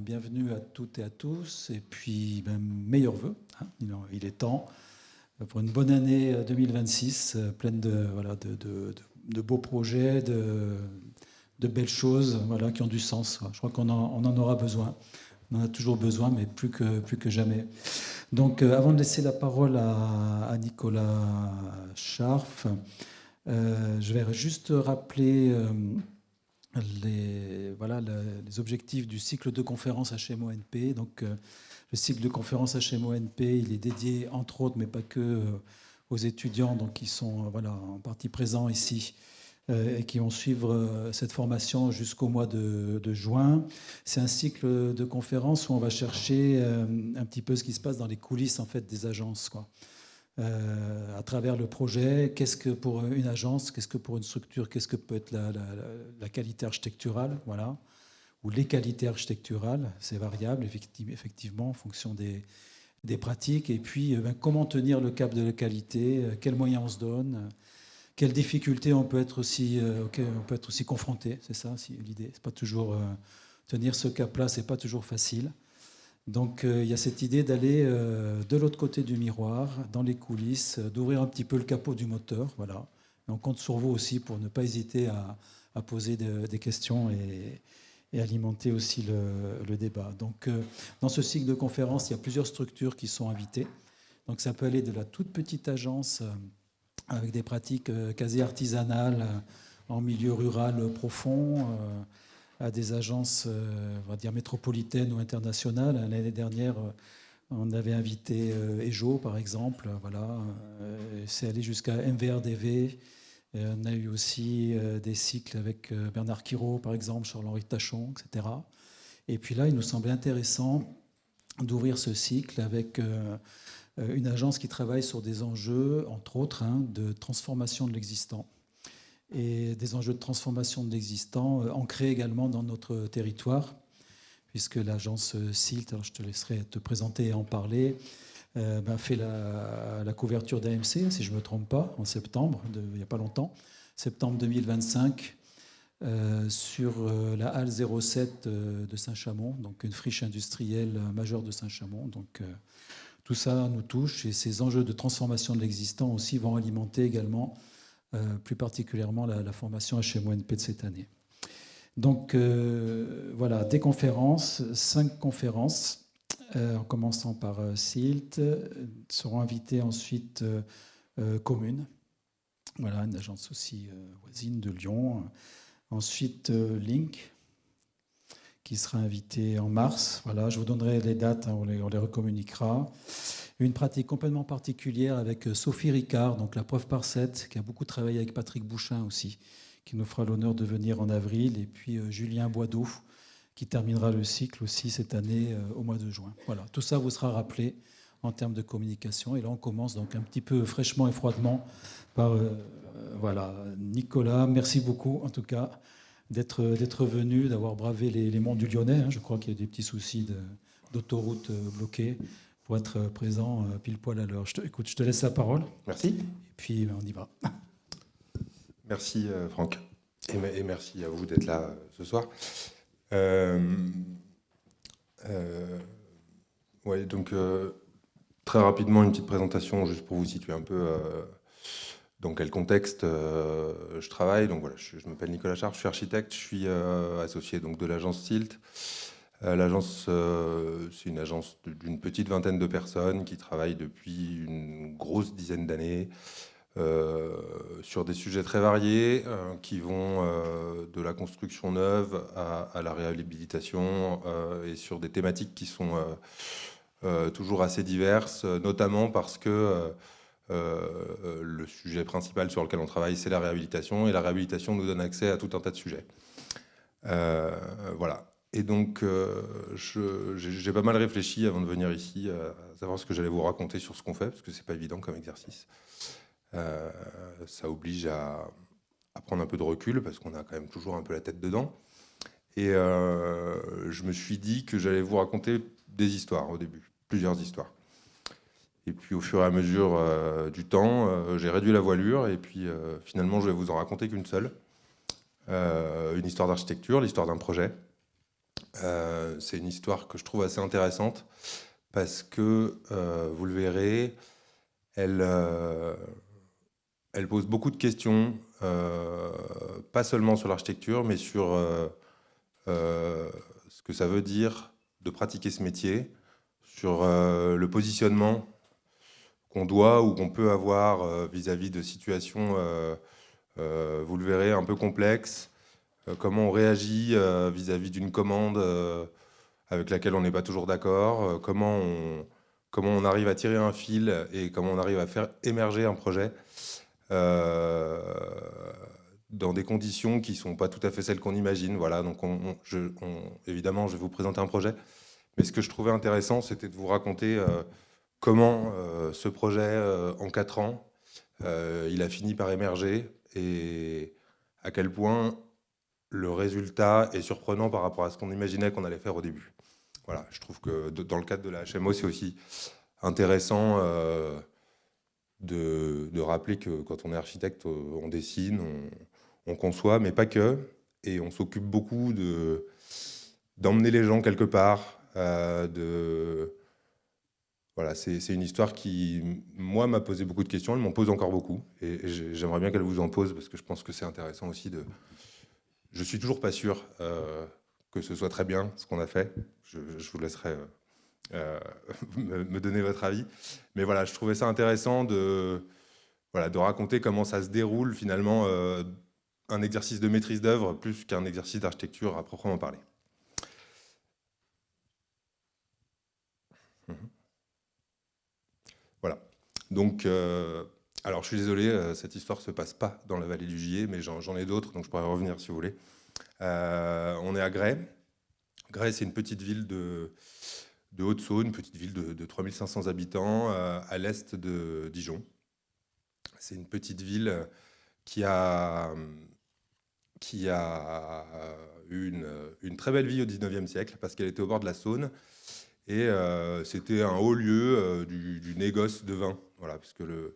bienvenue à toutes et à tous, et puis meilleurs vœux. Hein. Il est temps pour une bonne année 2026, pleine de beaux projets, de belles choses qui ont du sens. Je crois qu'on en aura besoin. On en a toujours besoin, mais plus que jamais. Donc, avant de laisser la parole à Nicolas Scharf, je vais juste rappeler les objectifs du cycle de conférences HMONP. Donc, le cycle de conférences HMONP, il est dédié, entre autres, mais pas que, aux étudiants donc, qui sont en partie présents ici et qui vont suivre cette formation jusqu'au mois de juin. C'est un cycle de conférences où on va chercher un petit peu ce qui se passe dans les coulisses en fait, des agences, quoi. À travers le projet, qu'est-ce que pour une agence, qu'est-ce que pour une structure, qu'est-ce que peut être la qualité architecturale, voilà, ou les qualités architecturales, c'est variable effectivement en fonction des pratiques, et puis comment tenir le cap de la qualité, quels moyens on se donne, quelles difficultés auxquelles on peut être aussi confronté, c'est ça l'idée, c'est pas toujours tenir ce cap-là, c'est pas toujours facile. Donc il y a cette idée d'aller de l'autre côté du miroir, dans les coulisses, d'ouvrir un petit peu le capot du moteur. Voilà. Et on compte sur vous aussi pour ne pas hésiter à poser des questions et alimenter aussi le débat. Donc dans ce cycle de conférences, il y a plusieurs structures qui sont invitées. Donc ça peut aller de la toute petite agence avec des pratiques quasi artisanales en milieu rural profond, à des agences on va dire métropolitaines ou internationales. L'année dernière, on avait invité EJO, par exemple. Voilà. C'est allé jusqu'à MVRDV. On a eu aussi des cycles avec Bernard Quirault, par exemple, Charles-Henri Tachon, etc. Et puis là, il nous semblait intéressant d'ouvrir ce cycle avec une agence qui travaille sur des enjeux, entre autres, de transformation de l'existant. Et des enjeux de transformation de l'existant ancrés également dans notre territoire, puisque l'agence SILT, alors je te laisserai te présenter et en parler, fait la couverture d'AMC, si je ne me trompe pas, en septembre, il n'y a pas longtemps, septembre 2025, sur la halle 07 de Saint-Chamond, donc une friche industrielle majeure de Saint-Chamond. Donc tout ça nous touche, et ces enjeux de transformation de l'existant aussi vont alimenter également plus particulièrement la formation HMONP de cette année. Donc voilà, des conférences, 5 conférences, en commençant par SILT, seront invitées ensuite Commune, voilà, une agence aussi voisine de Lyon. Ensuite Link, qui sera invité en mars. Voilà, je vous donnerai les dates, on les recommuniquera. Une pratique complètement particulière avec Sophie Ricard, donc la preuve par 7, qui a beaucoup travaillé avec Patrick Bouchin aussi, qui nous fera l'honneur de venir en avril, et puis Julien Boideau, qui terminera le cycle aussi cette année au mois de juin. Voilà, tout ça vous sera rappelé en termes de communication. Et là, on commence donc un petit peu fraîchement et froidement par Nicolas. Merci beaucoup, en tout cas, d'être venu, d'avoir bravé les monts du Lyonnais. Je crois qu'il y a des petits soucis d'autoroute bloquée, pour être présent pile poil à l'heure. Écoute, je te laisse la parole. Merci. Et puis, on y va. Merci, Franck. Et merci à vous d'être là ce soir. Donc, très rapidement, une petite présentation, juste pour vous situer un peu dans quel contexte je travaille. Donc, voilà, je m'appelle Nicolas Scharf, je suis architecte, je suis associé donc, de l'agence SILT. L'agence, c'est une agence d'une petite vingtaine de personnes qui travaillent depuis une grosse dizaine d'années sur des sujets très variés qui vont de la construction neuve à la réhabilitation et sur des thématiques qui sont toujours assez diverses, notamment parce que le sujet principal sur lequel on travaille, c'est la réhabilitation, et la réhabilitation nous donne accès à tout un tas de sujets. Voilà. Et donc, j'ai pas mal réfléchi avant de venir ici à savoir ce que j'allais vous raconter sur ce qu'on fait, parce que c'est pas évident comme exercice. Ça oblige à prendre un peu de recul, parce qu'on a quand même toujours un peu la tête dedans. Et je me suis dit que j'allais vous raconter des histoires au début, plusieurs histoires. Et puis au fur et à mesure du temps, j'ai réduit la voilure, et puis finalement, je vais vous en raconter qu'une seule. Une histoire d'architecture, l'histoire d'un projet. C'est une histoire que je trouve assez intéressante parce que, vous le verrez, elle, elle pose beaucoup de questions, pas seulement sur l'architecture, mais sur ce que ça veut dire de pratiquer ce métier, sur le positionnement qu'on doit ou qu'on peut avoir vis-à-vis de situations, vous le verrez, un peu complexes, comment on réagit vis-à-vis d'une commande avec laquelle on n'est pas toujours d'accord, comment on arrive à tirer un fil et comment on arrive à faire émerger un projet euh, dans des conditions qui ne sont pas tout à fait celles qu'on imagine. Voilà, donc évidemment, je vais vous présenter un projet, mais ce que je trouvais intéressant, c'était de vous raconter comment ce projet, en 4 ans, il a fini par émerger et à quel point le résultat est surprenant par rapport à ce qu'on imaginait qu'on allait faire au début. Voilà, je trouve que dans le cadre de la HMO, c'est aussi intéressant de rappeler que quand on est architecte, on dessine, on conçoit, mais pas que. Et on s'occupe beaucoup d'emmener les gens quelque part. Voilà, c'est une histoire qui, moi, m'a posé beaucoup de questions. Elle m'en pose encore beaucoup. Et j'aimerais bien qu'elle vous en pose parce que je pense que c'est intéressant aussi de. Je suis toujours pas sûr que ce soit très bien ce qu'on a fait. Je vous laisserai euh, me donner votre avis. Mais voilà, je trouvais ça intéressant voilà, de raconter comment ça se déroule finalement un exercice de maîtrise d'œuvre plus qu'un exercice d'architecture à proprement parler. Mhm. Voilà. Donc, alors je suis désolé, cette histoire se passe pas dans la vallée du Gier, mais j'en ai d'autres, donc je pourrais revenir si vous voulez. On est à Gray. Gray, c'est une petite ville de Haute-Saône, une petite ville de 3500 habitants à l'est de Dijon. C'est une petite ville qui a, qui a eu une très belle vie au 19e siècle parce qu'elle était au bord de la Saône et c'était un haut lieu du négoce de vin. Voilà, puisque le,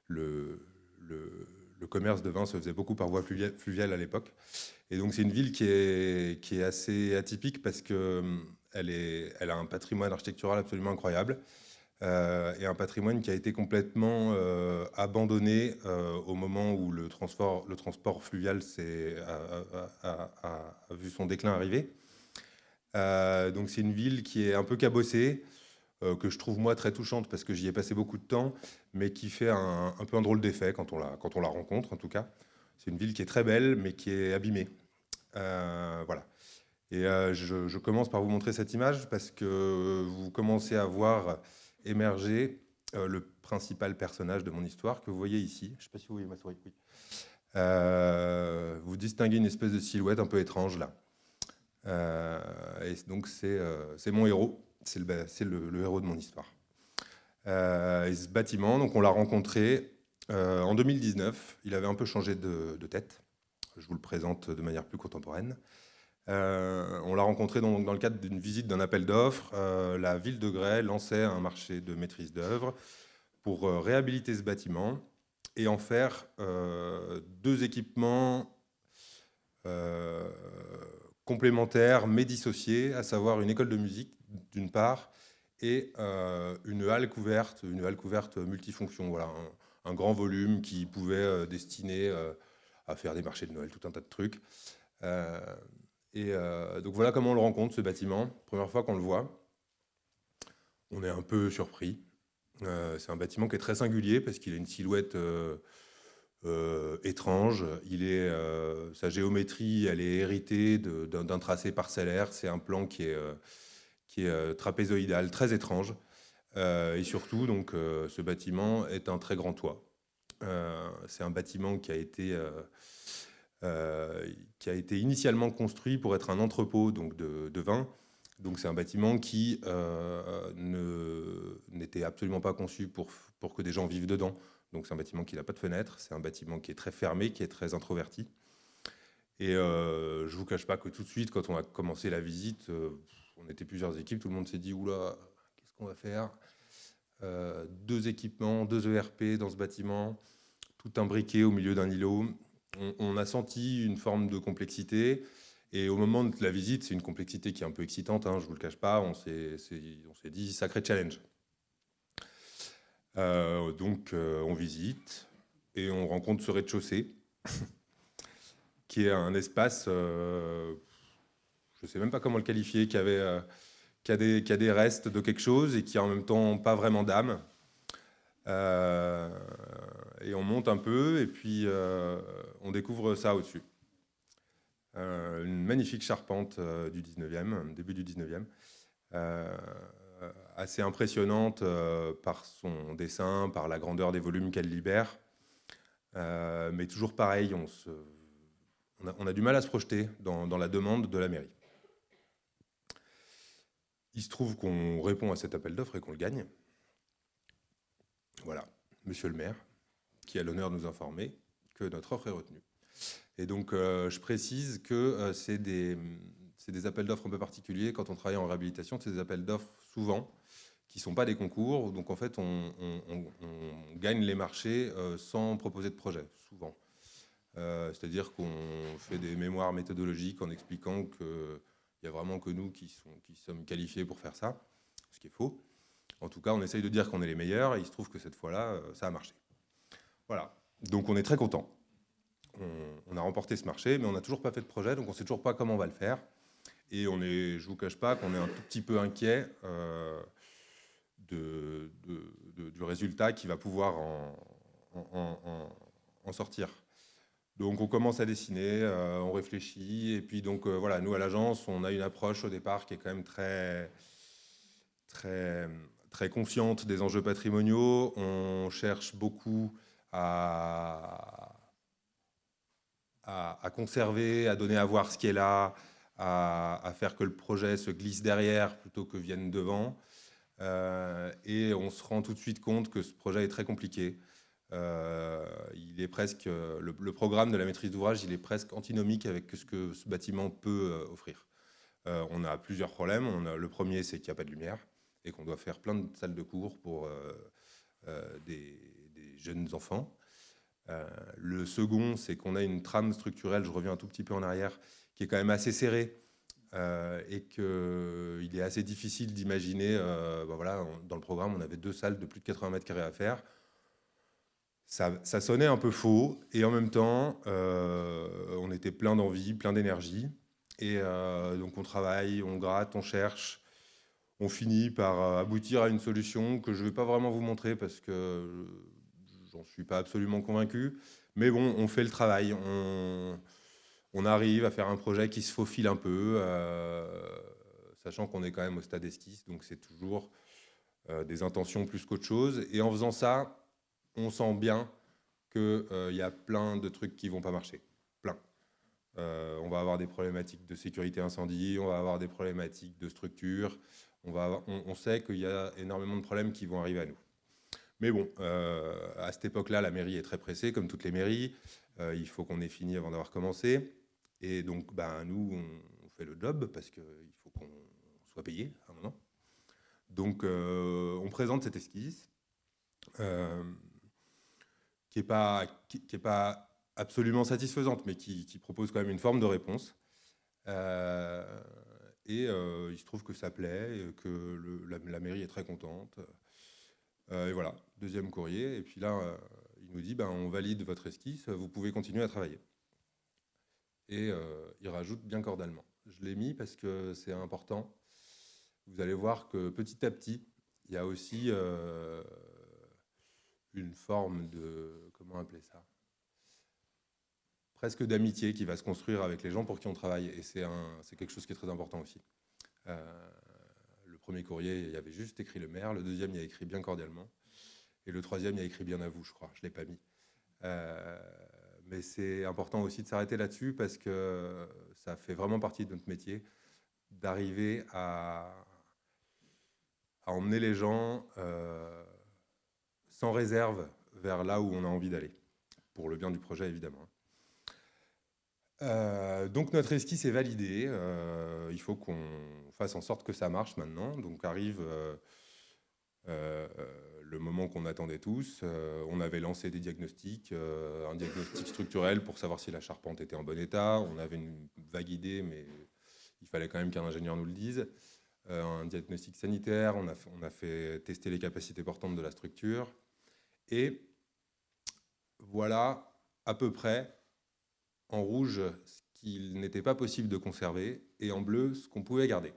le commerce de vin se faisait beaucoup par voie fluviale à l'époque. Et donc c'est une ville qui est assez atypique parce que elle a un patrimoine architectural absolument incroyable et un patrimoine qui a été complètement abandonné au moment où le transport fluvial a vu son déclin arriver. Donc c'est une ville qui est un peu cabossée, que je trouve moi très touchante parce que j'y ai passé beaucoup de temps, mais qui fait un peu un drôle d'effet quand on la rencontre en tout cas. C'est une ville qui est très belle, mais qui est abîmée. Voilà. Et je commence par vous montrer cette image parce que vous commencez à voir émerger le principal personnage de mon histoire que vous voyez ici. Je ne sais pas si vous voyez ma souris. Oui. Vous distinguez une espèce de silhouette un peu étrange là. Et donc c'est mon héros, c'est le héros de mon histoire. Et ce bâtiment, donc on l'a rencontré en 2019. Il avait un peu changé de tête. Je vous le présente de manière plus contemporaine. On l'a rencontré dans le cadre d'une visite d'un appel d'offres. La ville de Gray lançait un marché de maîtrise d'œuvre pour réhabiliter ce bâtiment et en faire deux équipements euh, complémentaires mais dissociés, à savoir une école de musique d'une part et une halle couverte multifonction. Voilà, un grand volume qui pouvait destiner à faire des marchés de Noël, tout un tas de trucs. Euh, donc voilà comment on le rencontre, ce bâtiment. Première fois qu'on le voit, on est un peu surpris. C'est un bâtiment qui est très singulier parce qu'il a une silhouette étrange. Sa géométrie, elle est héritée d'un tracé parcellaire. C'est un plan qui est trapézoïdal, très étrange. Et surtout, donc, ce bâtiment est un très grand toit. C'est un bâtiment qui a été initialement construit pour être un entrepôt donc de vin. Donc c'est un bâtiment qui n'était absolument pas conçu pour que des gens vivent dedans. Donc c'est un bâtiment qui n'a pas de fenêtre, c'est un bâtiment qui est très fermé, qui est très introverti. Et je ne vous cache pas que tout de suite, quand on a commencé la visite, on était plusieurs équipes, tout le monde s'est dit, oula, qu'est-ce qu'on va faire? Deux équipements, deux ERP dans ce bâtiment, tout imbriqué au milieu d'un îlot. On a senti une forme de complexité Et au moment de la visite, c'est une complexité qui est un peu excitante, hein, je ne vous le cache pas, on s'est dit sacré challenge. Donc on visite et on rencontre ce rez-de-chaussée qui est un espace, je ne sais même pas comment le qualifier, qui a des restes de quelque chose et qui a en même temps pas vraiment d'âme. Et on monte un peu et puis on découvre ça au-dessus. Une magnifique charpente du 19e, début du 19e. Assez impressionnante par son dessin, par la grandeur des volumes qu'elle libère. Mais toujours pareil, on a du mal à se projeter dans la demande de la mairie. Il se trouve qu'on répond à cet appel d'offres et qu'on le gagne. Voilà, monsieur le maire, qui a l'honneur de nous informer que notre offre est retenue. Et donc, je précise que c'est des appels d'offres un peu particuliers. Quand on travaille en réhabilitation, c'est des appels d'offres souvent qui ne sont pas des concours. Donc, en fait, on gagne les marchés sans proposer de projet, souvent. C'est-à-dire qu'on fait des mémoires méthodologiques en expliquant qu'il n'y a vraiment que nous qui sommes qualifiés pour faire ça, ce qui est faux. En tout cas, on essaye de dire qu'on est les meilleurs et il se trouve que cette fois-là, ça a marché. Voilà. Donc, on est très contents. On a remporté ce marché, mais on n'a toujours pas fait de projet, donc on ne sait toujours pas comment on va le faire. Et je ne vous cache pas qu'on est un tout petit peu inquiet du résultat qui va pouvoir en sortir. Donc on commence à dessiner, on réfléchit, et puis donc voilà, nous à l'agence, on a une approche au départ qui est quand même très, très, très consciente des enjeux patrimoniaux. On cherche beaucoup à conserver, à donner à voir ce qui est là, à faire que le projet se glisse derrière plutôt que vienne devant. Et on se rend tout de suite compte que ce projet est très compliqué. Il est presque, le programme de la maîtrise d'ouvrage, il est presque antinomique avec ce que ce bâtiment peut offrir. On a plusieurs problèmes. Le premier, c'est qu'il n'y a pas de lumière et qu'on doit faire plein de salles de cours pour des jeunes enfants. Le second, c'est qu'on a une trame structurelle, je reviens un tout petit peu en arrière, qui est quand même assez serrée et qu'il est assez difficile d'imaginer. Voilà, dans le programme, on avait 2 salles de plus de 80 mètres carrés à faire. Ça sonnait un peu faux et en même temps, on était plein d'envie, plein d'énergie. Et donc on travaille, on gratte, on cherche. On finit par aboutir à une solution que je ne vais pas vraiment vous montrer parce que j'en suis pas absolument convaincu. Mais bon, on fait le travail. On arrive à faire un projet qui se faufile un peu, sachant qu'on est quand même au stade esquisse, donc c'est toujours des intentions plus qu'autre chose. Et en faisant ça, on sent bien qu'il y a plein de trucs qui ne vont pas marcher. Plein. On va avoir des problématiques de sécurité incendie, on va avoir des problématiques de structure. On sait qu'il y a énormément de problèmes qui vont arriver à nous. Mais bon, à cette époque-là, la mairie est très pressée, comme toutes les mairies. Il faut qu'on ait fini avant d'avoir commencé. Et donc, nous, on fait le job parce qu'il faut qu'on soit payé à un moment. Donc, on présente cette esquisse qui n'est pas absolument satisfaisante, mais qui propose quand même une forme de réponse. Et il se trouve que ça plaît, et que la mairie est très contente. Et voilà, deuxième courrier. Et puis là, il nous dit, on valide votre esquisse, vous pouvez continuer à travailler. Et il rajoute bien cordialement. Je l'ai mis parce que c'est important. Vous allez voir que petit à petit, il y a aussi une forme de, comment appeler ça, presque d'amitié qui va se construire avec les gens pour qui on travaille. Et c'est quelque chose qui est très important aussi. Le premier courrier, il y avait juste écrit le maire. Le deuxième, il y a écrit bien cordialement. Et le troisième, il y a écrit bien à vous, je crois. Je ne l'ai pas mis. Mais c'est important aussi de s'arrêter là-dessus parce que ça fait vraiment partie de notre métier d'arriver à emmener les gens sans réserve vers là où on a envie d'aller, pour le bien du projet évidemment. Donc notre esquisse est validée, il faut qu'on fasse en sorte que ça marche maintenant. Donc arrive le moment qu'on attendait tous. On avait lancé des diagnostics, un diagnostic structurel pour savoir si la charpente était en bon état. On avait une vague idée, mais il fallait quand même qu'un ingénieur nous le dise. Un diagnostic sanitaire, on a fait tester les capacités portantes de la structure. Et voilà à peu près en rouge ce qu'il n'était pas possible de conserver et en bleu ce qu'on pouvait garder.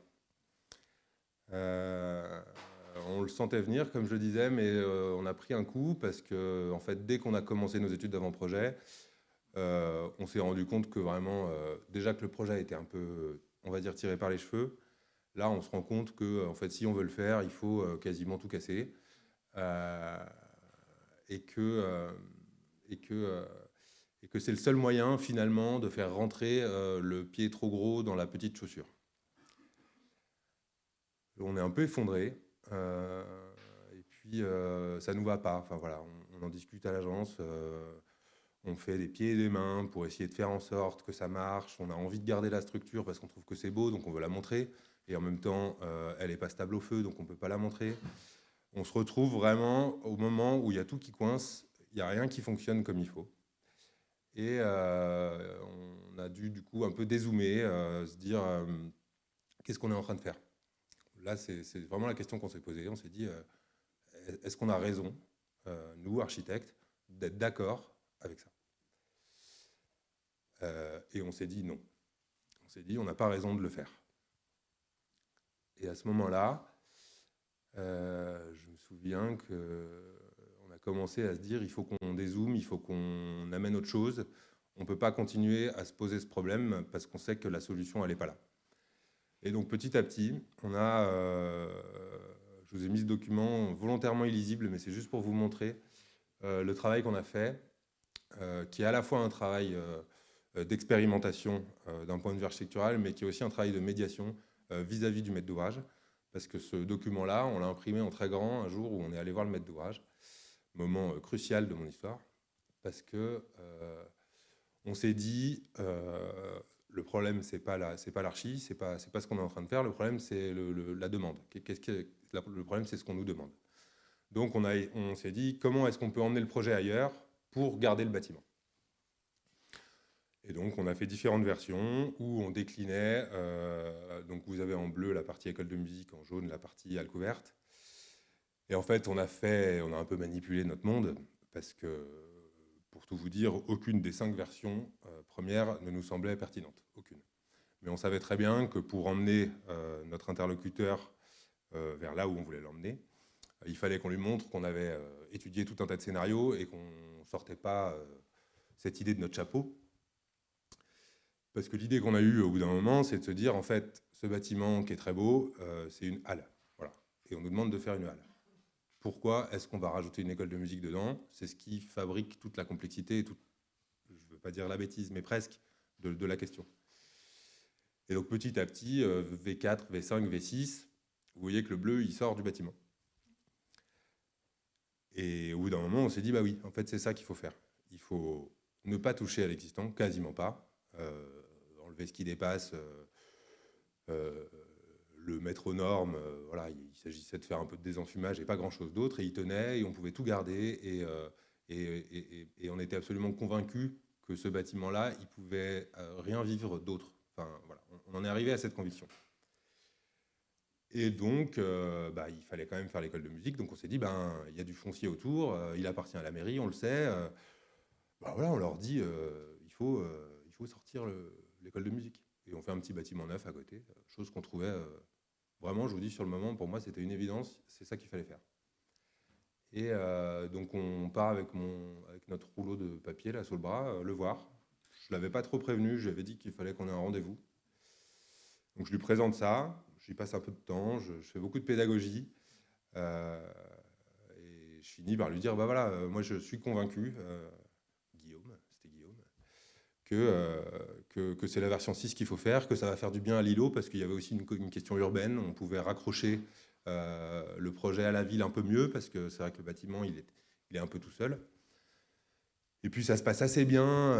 On le sentait venir, comme je le disais, mais on a pris un coup parce que, en fait, dès qu'on a commencé nos études d'avant-projet, on s'est rendu compte que vraiment, déjà que le projet était un peu, on va dire, tiré par les cheveux. Là, on se rend compte que, en fait, si on veut le faire, il faut quasiment tout casser. Et que, et que, et que c'est le seul moyen, finalement, de faire rentrer le pied trop gros dans la petite chaussure. On est un peu effondré. Et puis, ça nous va pas. Enfin, voilà, on en discute à l'agence. On fait des pieds et des mains pour essayer de faire en sorte que ça marche. On a envie de garder la structure parce qu'on trouve que c'est beau, donc on veut la montrer. Et en même temps, elle n'est pas stable au feu, donc on ne peut pas la montrer. On se retrouve vraiment au moment où il y a tout qui coince, il n'y a rien qui fonctionne comme il faut. Et on a dû du coup un peu dézoomer, se dire qu'est-ce qu'on est en train de faire. Là, c'est vraiment la question qu'on s'est posée. On s'est dit, est-ce qu'on a raison, nous, architectes, d'être d'accord avec ça? Et on s'est dit non. On s'est dit, on n'a pas raison de le faire. Et à ce moment-là, je me souviens qu'on a commencé à se dire, il faut qu'on dézoome, il faut qu'on amène autre chose. On ne peut pas continuer à se poser ce problème parce qu'on sait que la solution, elle n'est pas là. Et donc petit à petit, je vous ai mis ce document volontairement illisible, mais c'est juste pour vous montrer le travail qu'on a fait, qui est à la fois un travail d'expérimentation d'un point de vue architectural, mais qui est aussi un travail de médiation vis-à-vis du maître d'ouvrage. Parce que ce document-là, on l'a imprimé en très grand un jour où on est allé voir le maître d'ouvrage. Moment crucial de mon histoire. Parce que on s'est dit, le problème, c'est pas l'archi, c'est pas ce qu'on est en train de faire. Le problème, c'est la demande. Le problème, c'est ce qu'on nous demande. Donc, on s'est dit, comment est-ce qu'on peut emmener le projet ailleurs pour garder le bâtiment? Et donc, on a fait différentes versions où on déclinait. Donc, vous avez en bleu la partie école de musique, en jaune la partie halle couverte. Et en fait, on a un peu manipulé notre monde parce que, pour tout vous dire, aucune des 5 versions premières ne nous semblait pertinente. Aucune. Mais on savait très bien que pour emmener notre interlocuteur vers là où on voulait l'emmener, il fallait qu'on lui montre qu'on avait étudié tout un tas de scénarios et qu'on ne sortait pas cette idée de notre chapeau. Parce que l'idée qu'on a eue au bout d'un moment, c'est de se dire, en fait, ce bâtiment qui est très beau, c'est une halle. Voilà. Et on nous demande de faire une halle. Pourquoi est-ce qu'on va rajouter une école de musique dedans? C'est ce qui fabrique toute la complexité, et je ne veux pas dire la bêtise, mais presque, de la question. Et donc petit à petit, V4, V5, V6, vous voyez que le bleu, il sort du bâtiment. Et au bout d'un moment, on s'est dit, bah oui, en fait, c'est ça qu'il faut faire. Il faut ne pas toucher à l'existant, quasiment pas. Enlever ce qui dépasse, le mettre aux normes. Voilà, il s'agissait de faire un peu de désenfumage et pas grand-chose d'autre. Et il tenait et on pouvait tout garder. Et on était absolument convaincus que ce bâtiment-là, il pouvait rien vivre d'autre. Enfin, voilà, on en est arrivé à cette conviction. Et donc, il fallait quand même faire l'école de musique. Donc on s'est dit, il y a du foncier autour, il appartient à la mairie, on le sait. Voilà, on leur dit, il faut sortir l'école de musique. Et on fait un petit bâtiment neuf à côté, chose qu'on trouvait vraiment, je vous dis, sur le moment, pour moi, c'était une évidence, c'est ça qu'il fallait faire. Et donc on part avec notre rouleau de papier là sous le bras, le voir. Je ne l'avais pas trop prévenu, je lui avais dit qu'il fallait qu'on ait un rendez-vous. Donc je lui présente ça, j'y passe un peu de temps, je fais beaucoup de pédagogie. Et je finis par lui dire, bah voilà, moi je suis convaincu, Guillaume, c'était Guillaume, que c'est la version 6 qu'il faut faire, que ça va faire du bien à l'îlot, parce qu'il y avait aussi une question urbaine, on pouvait raccrocher le projet à la ville un peu mieux, parce que c'est vrai que le bâtiment, il est un peu tout seul. Et puis ça se passe assez bien.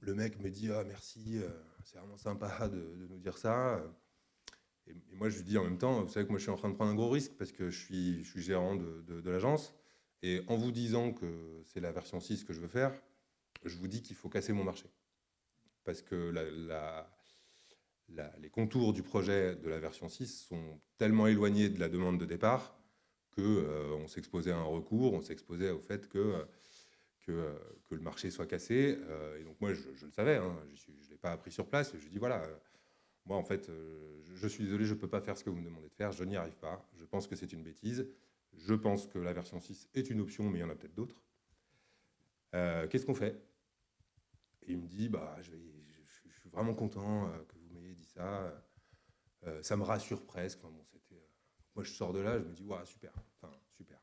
Le mec me dit, ah merci, c'est vraiment sympa de nous dire ça. Et moi, je lui dis en même temps, vous savez que moi, je suis en train de prendre un gros risque parce que je suis gérant de l'agence. Et en vous disant que c'est la version 6 que je veux faire, je vous dis qu'il faut casser mon marché. Parce que les contours du projet de la version 6 sont tellement éloignés de la demande de départ qu'on s'exposait à un recours, on s'exposait au fait que le marché soit cassé. Et donc moi, je le savais, hein, je ne l'ai pas appris sur place. Je dis voilà, moi en fait, je suis désolé, je ne peux pas faire ce que vous me demandez de faire, je n'y arrive pas. Je pense que c'est une bêtise. Je pense que la version 6 est une option, mais il y en a peut-être d'autres. Qu'est-ce qu'on fait? Et il me dit, bah, je suis vraiment content que vous m'ayez dit ça. Ça me rassure presque. Enfin, bon, moi, je sors de là, je me dis, ouais, super. Enfin, super.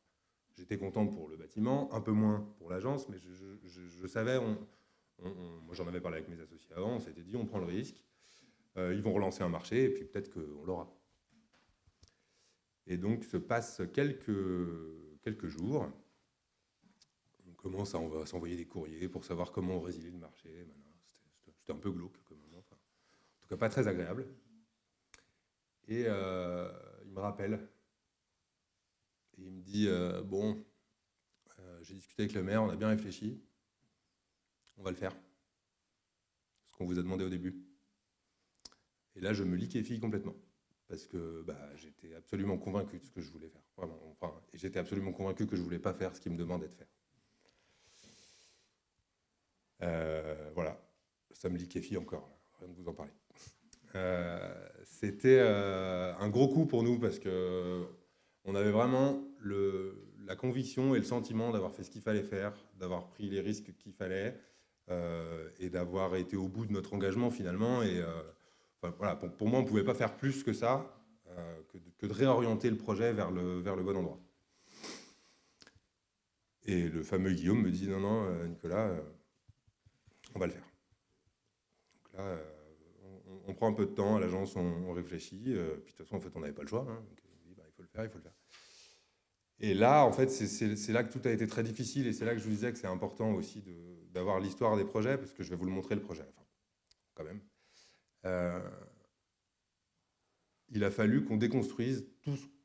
J'étais content pour le bâtiment, un peu moins pour l'agence, mais je savais, moi j'en avais parlé avec mes associés avant, on s'était dit, on prend le risque. Ils vont relancer un marché et puis peut-être qu'on l'aura. Et donc se passent quelques jours. On commence à s'envoyer des courriers pour savoir comment on résiliait le marché. C'était un peu glauque comme moment. Enfin, en tout cas, pas très agréable. Et il me rappelle. Et il me dit, bon, j'ai discuté avec le maire, on a bien réfléchi. On va le faire. Ce qu'on vous a demandé au début. Et là, je me liquéfie complètement. Parce que bah, j'étais absolument convaincu de ce que je voulais faire. Vraiment. Enfin, et j'étais absolument convaincu que je ne voulais pas faire ce qu'il me demandait de faire. Voilà. Ça me liquéfie encore, rien de vous en parler. C'était un gros coup pour nous parce qu'on avait vraiment la conviction et le sentiment d'avoir fait ce qu'il fallait faire, d'avoir pris les risques qu'il fallait et d'avoir été au bout de notre engagement finalement. Et enfin, voilà, pour moi, on ne pouvait pas faire plus que ça, que de réorienter le projet vers le bon endroit. Et le fameux Guillaume me dit, non, non, Nicolas, on va le faire. Donc là, on prend un peu de temps à l'agence, on réfléchit. Puis de toute façon, en fait, on n'avait pas le choix. Hein, donc, bah, il faut le faire, il faut le faire. Et là, en fait, c'est là que tout a été très difficile. Et c'est là que je vous disais que c'est important aussi d'avoir l'histoire des projets, parce que je vais vous le montrer, le projet, enfin, quand même. Il a fallu qu'on déconstruise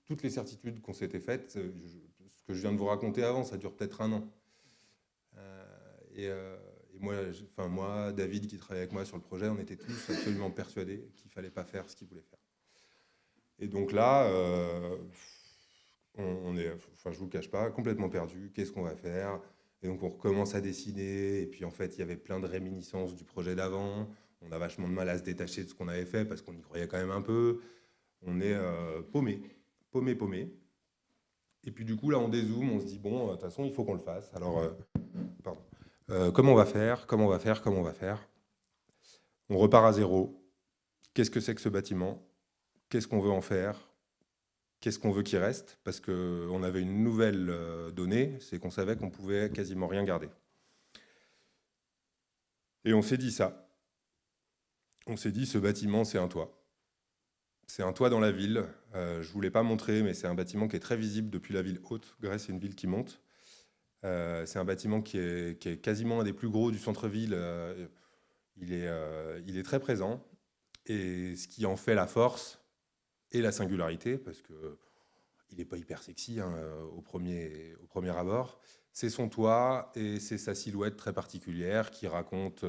toutes les certitudes qu'on s'était faites. Ce que je viens de vous raconter avant, ça dure peut-être un an. Et moi, David, qui travaillait avec moi sur le projet, on était tous absolument persuadés qu'il ne fallait pas faire ce qu'il voulait faire. Et donc là, on est, enfin, je ne vous le cache pas, complètement perdu. Qu'est-ce qu'on va faire? Et donc on recommence à dessiner. Et puis en fait, il y avait plein de réminiscences du projet d'avant. On a vachement de mal à se détacher de ce qu'on avait fait parce qu'on y croyait quand même un peu. On est paumé. Et puis du coup, là, on dézoome, on se dit, bon, de toute façon, il faut qu'on le fasse. Alors, pardon. Comment on va faire? On repart à zéro. Qu'est-ce que c'est que ce bâtiment? Qu'est-ce qu'on veut en faire? Qu'est-ce qu'on veut qu'il reste? Parce qu'on avait une nouvelle donnée, c'est qu'on savait qu'on pouvait quasiment rien garder. Et on s'est dit ça. On s'est dit, ce bâtiment, c'est un toit. C'est un toit dans la ville. Je ne vous l'ai pas montré, mais c'est un bâtiment qui est très visible depuis la ville haute. Grèce, c'est une ville qui monte. C'est un bâtiment qui est quasiment un des plus gros du centre-ville. Il est très présent. Et ce qui en fait la force et la singularité, parce qu'il n'est pas hyper sexy hein, au premier abord, c'est son toit et c'est sa silhouette très particulière qui raconte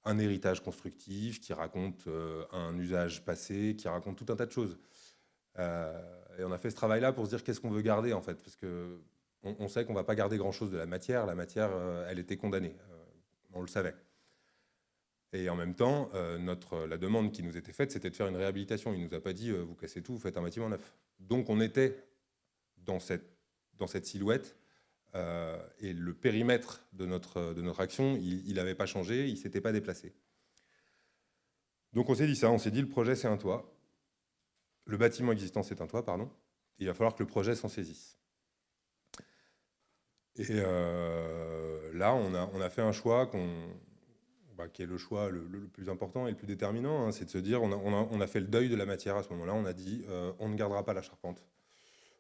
un héritage constructif, qui raconte un usage passé, qui raconte tout un tas de choses. Et on a fait ce travail-là pour se dire qu'est-ce qu'on veut garder en fait, parce qu'on sait qu'on ne va pas garder grand-chose de la matière. La matière, elle était condamnée, on le savait. Et en même temps, la demande qui nous était faite, c'était de faire une réhabilitation. Il ne nous a pas dit vous cassez tout, vous faites un bâtiment neuf. Donc on était dans cette silhouette. Et le périmètre de notre action, il n'avait pas changé, il ne s'était pas déplacé. Donc on s'est dit ça, on s'est dit le projet c'est un toit, le bâtiment existant c'est un toit, pardon, et il va falloir que le projet s'en saisisse. Et là on a fait un choix qui est le choix le plus important et le plus déterminant, hein, c'est de se dire, on a fait le deuil de la matière à ce moment-là, on a dit on ne gardera pas la charpente,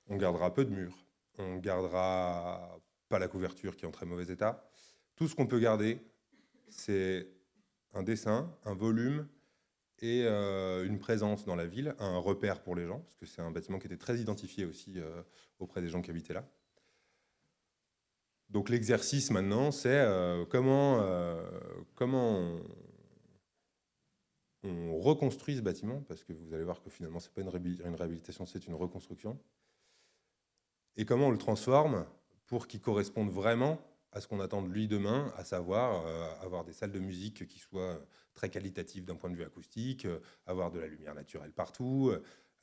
on gardera peu de murs, on ne gardera pas la couverture qui est en très mauvais état. Tout ce qu'on peut garder, c'est un dessin, un volume et une présence dans la ville, un repère pour les gens, parce que c'est un bâtiment qui était très identifié aussi auprès des gens qui habitaient là. Donc l'exercice maintenant, c'est comment on reconstruit ce bâtiment, parce que vous allez voir que finalement, ce n'est pas une réhabilitation, c'est une reconstruction, et comment on le transforme pour qu'il corresponde vraiment à ce qu'on attend de lui demain, à savoir avoir des salles de musique qui soient très qualitatives d'un point de vue acoustique, avoir de la lumière naturelle partout,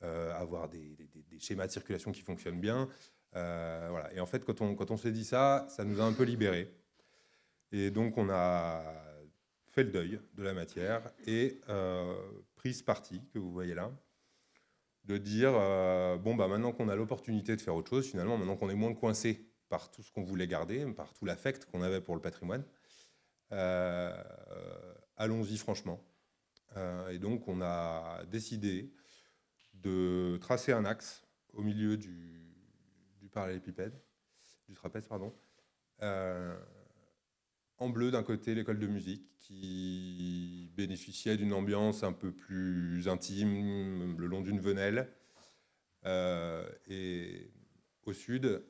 avoir des schémas de circulation qui fonctionnent bien. Voilà. Et en fait, quand on s'est dit ça, ça nous a un peu libérés. Et donc, on a fait le deuil de la matière et pris ce parti que vous voyez là, de dire, bon, bah, maintenant qu'on a l'opportunité de faire autre chose, finalement, maintenant qu'on est moins coincé par tout ce qu'on voulait garder, par tout l'affect qu'on avait pour le patrimoine, allons-y franchement. Et donc, on a décidé de tracer un axe au milieu du parallélépipède, du trapèze, pardon. En bleu, d'un côté, l'école de musique, qui bénéficiait d'une ambiance un peu plus intime, le long d'une venelle. Et au sud,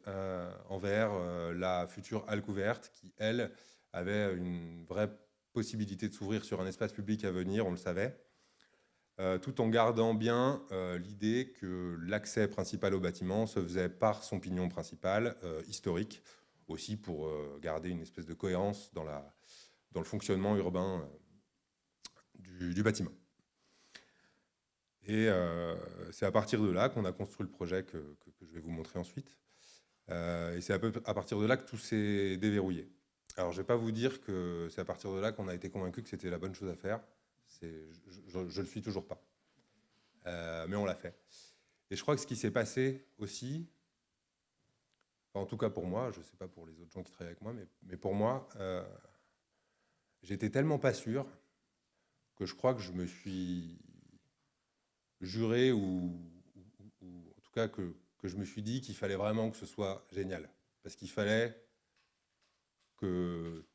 en vert, la future halle couverte, qui, elle, avait une vraie possibilité de s'ouvrir sur un espace public à venir, on le savait, tout en gardant bien l'idée que l'accès principal au bâtiment se faisait par son pignon principal, historique, aussi pour garder une espèce de cohérence dans le fonctionnement urbain du bâtiment. Et c'est à partir de là qu'on a construit le projet que je vais vous montrer ensuite. Et c'est à partir de là que tout s'est déverrouillé. Alors, je ne vais pas vous dire que c'est à partir de là qu'on a été convaincu que c'était la bonne chose à faire. Je ne le suis toujours pas. Mais on l'a fait. Et je crois que ce qui s'est passé aussi, enfin, en tout cas pour moi, je ne sais pas pour les autres gens qui travaillent avec moi, mais pour moi, j'étais tellement pas sûr que je crois que je me suis juré ou en tout cas que je me suis dit qu'il fallait vraiment que ce soit génial. Parce qu'il fallait que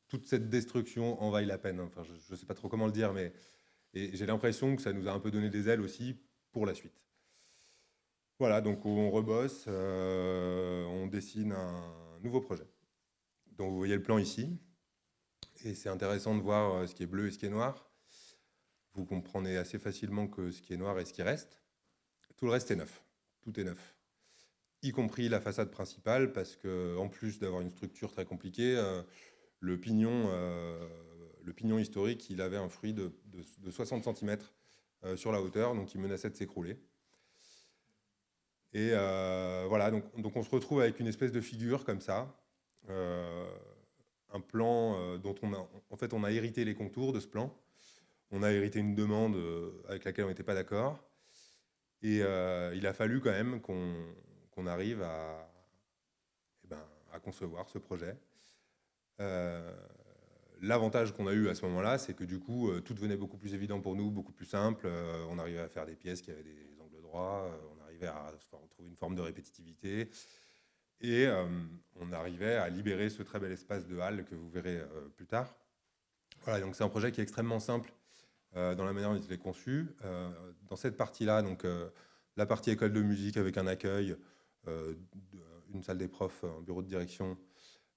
toute cette destruction en vaille la peine. Enfin, je ne sais pas trop comment le dire, mais et j'ai l'impression que ça nous a un peu donné des ailes aussi pour la suite. Voilà, donc on rebosse, on dessine un nouveau projet. Donc vous voyez le plan ici, et c'est intéressant de voir ce qui est bleu et ce qui est noir. Vous comprenez assez facilement que ce qui est noir est ce qui reste. Tout le reste est neuf, tout est neuf, y compris la façade principale, parce qu'en plus d'avoir une structure très compliquée, le pignon historique, il avait un fruit de 60 cm sur la hauteur, donc il menaçait de s'écrouler. Et voilà, donc on se retrouve avec une espèce de figure comme ça, un plan dont on a hérité les contours de ce plan. On a hérité une demande avec laquelle on n'était pas d'accord. Et il a fallu quand même qu'on arrive à concevoir ce projet. L'avantage qu'on a eu à ce moment-là, c'est que du coup, tout devenait beaucoup plus évident pour nous, beaucoup plus simple. On arrivait à faire des pièces qui avaient des angles droits, on arrivait à trouver une forme de répétitivité, et on arrivait à libérer ce très bel espace de halle que vous verrez plus tard. Voilà, donc c'est un projet qui est extrêmement simple dans la manière dont il est conçu. Dans cette partie-là, donc la partie école de musique avec un accueil, une salle des profs, un bureau de direction,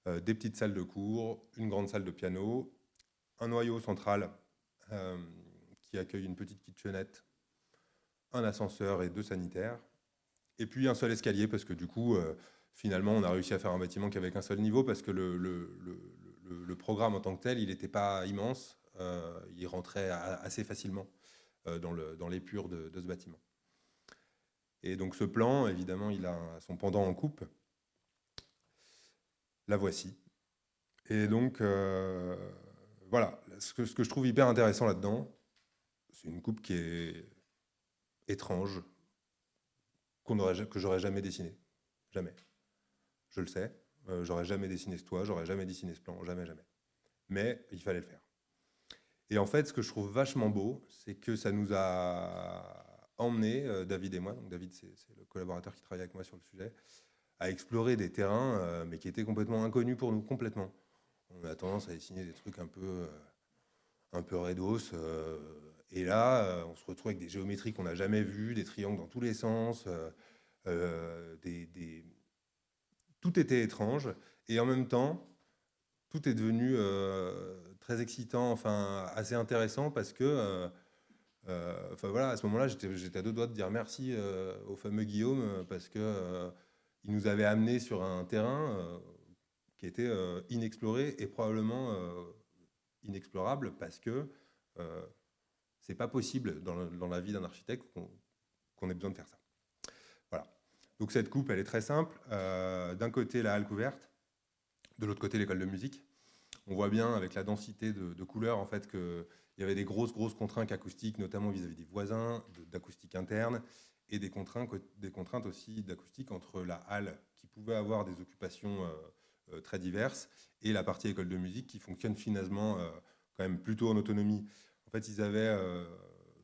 des petites salles de cours, une grande salle de piano, un noyau central qui accueille une petite kitchenette, un ascenseur et 2 sanitaires, et puis un seul escalier, parce que du coup, finalement, on a réussi à faire un bâtiment qui avait qu'un seul niveau, parce que le programme en tant que tel, il n'était pas immense, il rentrait assez facilement dans l'épure de ce bâtiment. Et donc ce plan, évidemment, il a son pendant en coupe. La voici. Et donc, voilà, ce que je trouve hyper intéressant là-dedans, c'est une coupe qui est étrange, que j'aurais jamais dessiné. Jamais. Je le sais. J'aurais jamais dessiné ce toit, j'aurais jamais dessiné ce plan, jamais, jamais. Mais il fallait le faire. Et en fait, ce que je trouve vachement beau, c'est que ça nous a emmené, David et moi, donc David, c'est le collaborateur qui travaille avec moi sur le sujet, à explorer des terrains, mais qui étaient complètement inconnus pour nous, complètement. On a tendance à dessiner des trucs un un peu raidos. Et là, on se retrouve avec des géométries qu'on n'a jamais vues, des triangles dans tous les sens, tout était étrange. Et en même temps, tout est devenu très excitant, enfin assez intéressant parce que, enfin voilà, à ce moment-là, j'étais à deux doigts de dire merci au fameux Guillaume parce que il nous avait amené sur un terrain qui était inexploré et probablement inexplorable parce que c'est pas possible dans la vie d'un architecte qu'on ait besoin de faire ça. Voilà. Donc cette coupe, elle est très simple. D'un côté, la halle couverte, de l'autre côté, l'école de musique. On voit bien avec la densité de couleurs en fait qu'il y avait des grosses contraintes acoustiques, notamment vis-à-vis des voisins, d'acoustique interne, et des contraintes aussi d'acoustique entre la halle qui pouvait avoir des occupations très diverses et la partie école de musique qui fonctionne finalement quand même plutôt en autonomie. En fait, ils avaient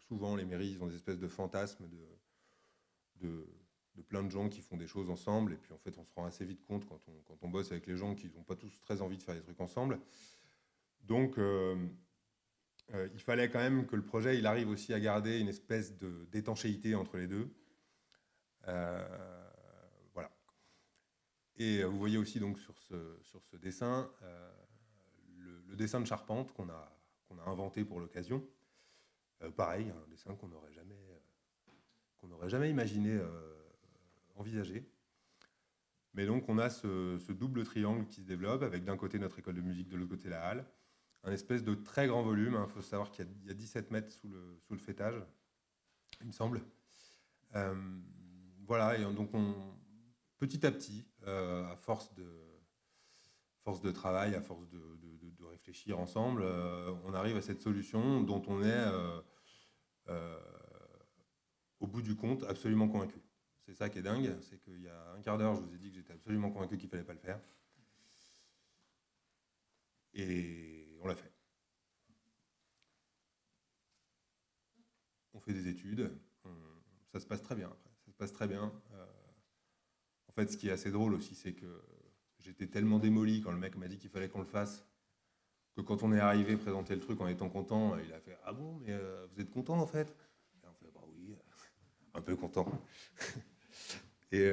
souvent, les mairies, ils ont des espèces de fantasmes de plein de gens qui font des choses ensemble. Et puis en fait, on se rend assez vite compte quand on bosse avec les gens qu'ils n'ont pas tous très envie de faire des trucs ensemble. Donc, il fallait quand même que le projet il arrive aussi à garder une espèce d'étanchéité entre les deux. Voilà. Et vous voyez aussi donc sur ce dessin le dessin de charpente qu'on a inventé pour l'occasion. Pareil, un dessin qu'on n'aurait jamais imaginé envisager. Mais donc on a ce double triangle qui se développe avec d'un côté notre école de musique, de l'autre côté la halle. Un espèce de très grand volume. Il faut savoir qu'il y a 17 mètres sous le faîtage, il me semble. Voilà, et donc petit à petit, à force de travail, à force de réfléchir ensemble, on arrive à cette solution dont on est, au bout du compte, absolument convaincu. C'est ça qui est dingue, c'est qu'il y a un quart d'heure, je vous ai dit que j'étais absolument convaincu qu'il ne fallait pas le faire. Et on l'a fait. On fait des études, ça se passe très bien après. Ça se passe très bien. En fait, ce qui est assez drôle aussi, c'est que j'étais tellement démoli quand le mec m'a dit qu'il fallait qu'on le fasse, que quand on est arrivé présenter le truc en étant content, il a fait « Ah bon, mais vous êtes content en fait ?» Et on fait « Bah oui, un peu content. » Et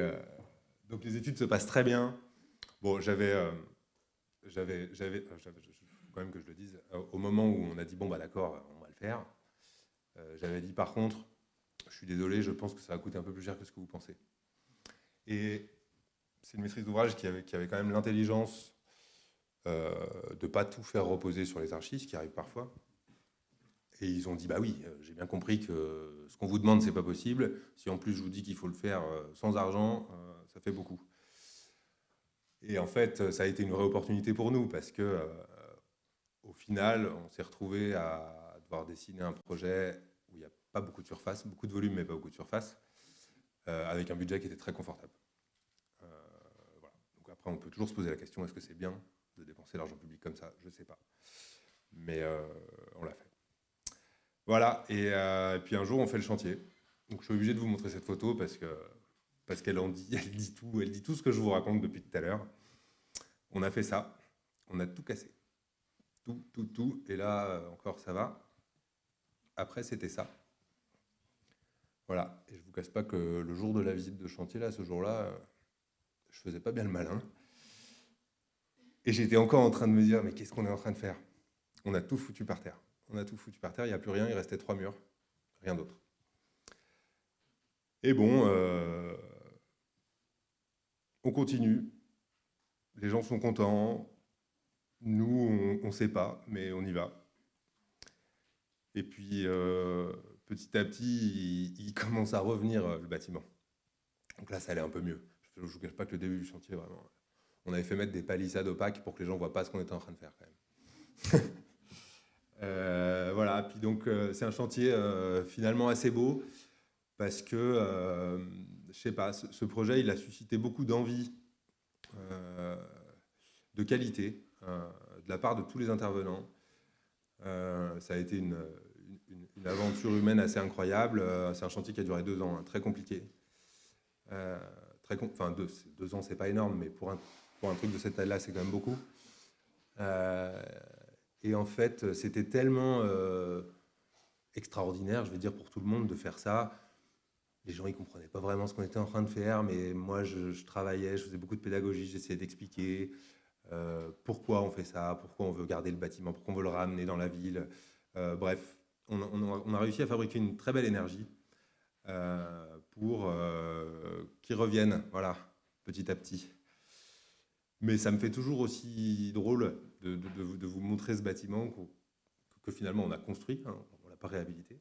donc les études se passent très bien. Bon, j'avais quand même que je le dise, au moment où on a dit bon bah d'accord, on va le faire, j'avais dit par contre, je suis désolé, je pense que ça va coûter un peu plus cher que ce que vous pensez. Et c'est une maîtrise d'ouvrage qui avait quand même l'intelligence de ne pas tout faire reposer sur les archis, ce qui arrive parfois. Et ils ont dit bah oui, j'ai bien compris que ce qu'on vous demande c'est pas possible. Si en plus je vous dis qu'il faut le faire sans argent, ça fait beaucoup. Et en fait, ça a été une vraie opportunité pour nous parce que au final, on s'est retrouvé à devoir dessiner un projet où il n'y a pas beaucoup de surface, beaucoup de volume, mais pas beaucoup de surface, avec un budget qui était très confortable. Voilà. Donc après, on peut toujours se poser la question, est-ce que c'est bien de dépenser l'argent public comme ça? Je ne sais pas. Mais on l'a fait. Voilà. Et puis un jour, on fait le chantier. Donc je suis obligé de vous montrer cette photo parce qu'elle dit tout ce que je vous raconte depuis tout à l'heure. On a fait ça. On a tout cassé. Tout. Et là, encore, ça va. Après, c'était ça. Voilà. Et je ne vous casse pas que le jour de la visite de chantier, là, ce jour-là, je faisais pas bien le malin. Et j'étais encore en train de me dire, mais qu'est-ce qu'on est en train de faire? On a tout foutu par terre. Il n'y a plus rien, il restait 3 murs. Rien d'autre. Et bon, on continue. Les gens sont contents. Nous, on ne sait pas, mais on y va. Et puis, petit à petit, il commence à revenir le bâtiment. Donc là, ça allait un peu mieux. Je ne vous cache pas que le début du chantier, vraiment, on avait fait mettre des palissades opaques pour que les gens ne voient pas ce qu'on était en train de faire quand même. Voilà, puis donc c'est un chantier finalement assez beau parce que, je sais pas, ce projet, il a suscité beaucoup d'envie, de qualité, de la part de tous les intervenants. Ça a été une aventure humaine assez incroyable. C'est un chantier qui a duré 2 ans, hein, très compliqué. Enfin, 2 ans, c'est pas énorme, mais pour un truc de cette taille-là, c'est quand même beaucoup. Et en fait, c'était tellement extraordinaire, je vais dire, pour tout le monde de faire ça. Les gens, ils comprenaient pas vraiment ce qu'on était en train de faire, mais moi, je travaillais, je faisais beaucoup de pédagogie, j'essayais d'expliquer pourquoi on fait ça, pourquoi on veut garder le bâtiment, pourquoi on veut le ramener dans la ville. Bref, on a réussi à fabriquer une très belle énergie pour qu'ils reviennent, voilà, petit à petit. Mais ça me fait toujours aussi drôle de vous montrer ce bâtiment que finalement on a construit, hein, on ne l'a pas réhabilité,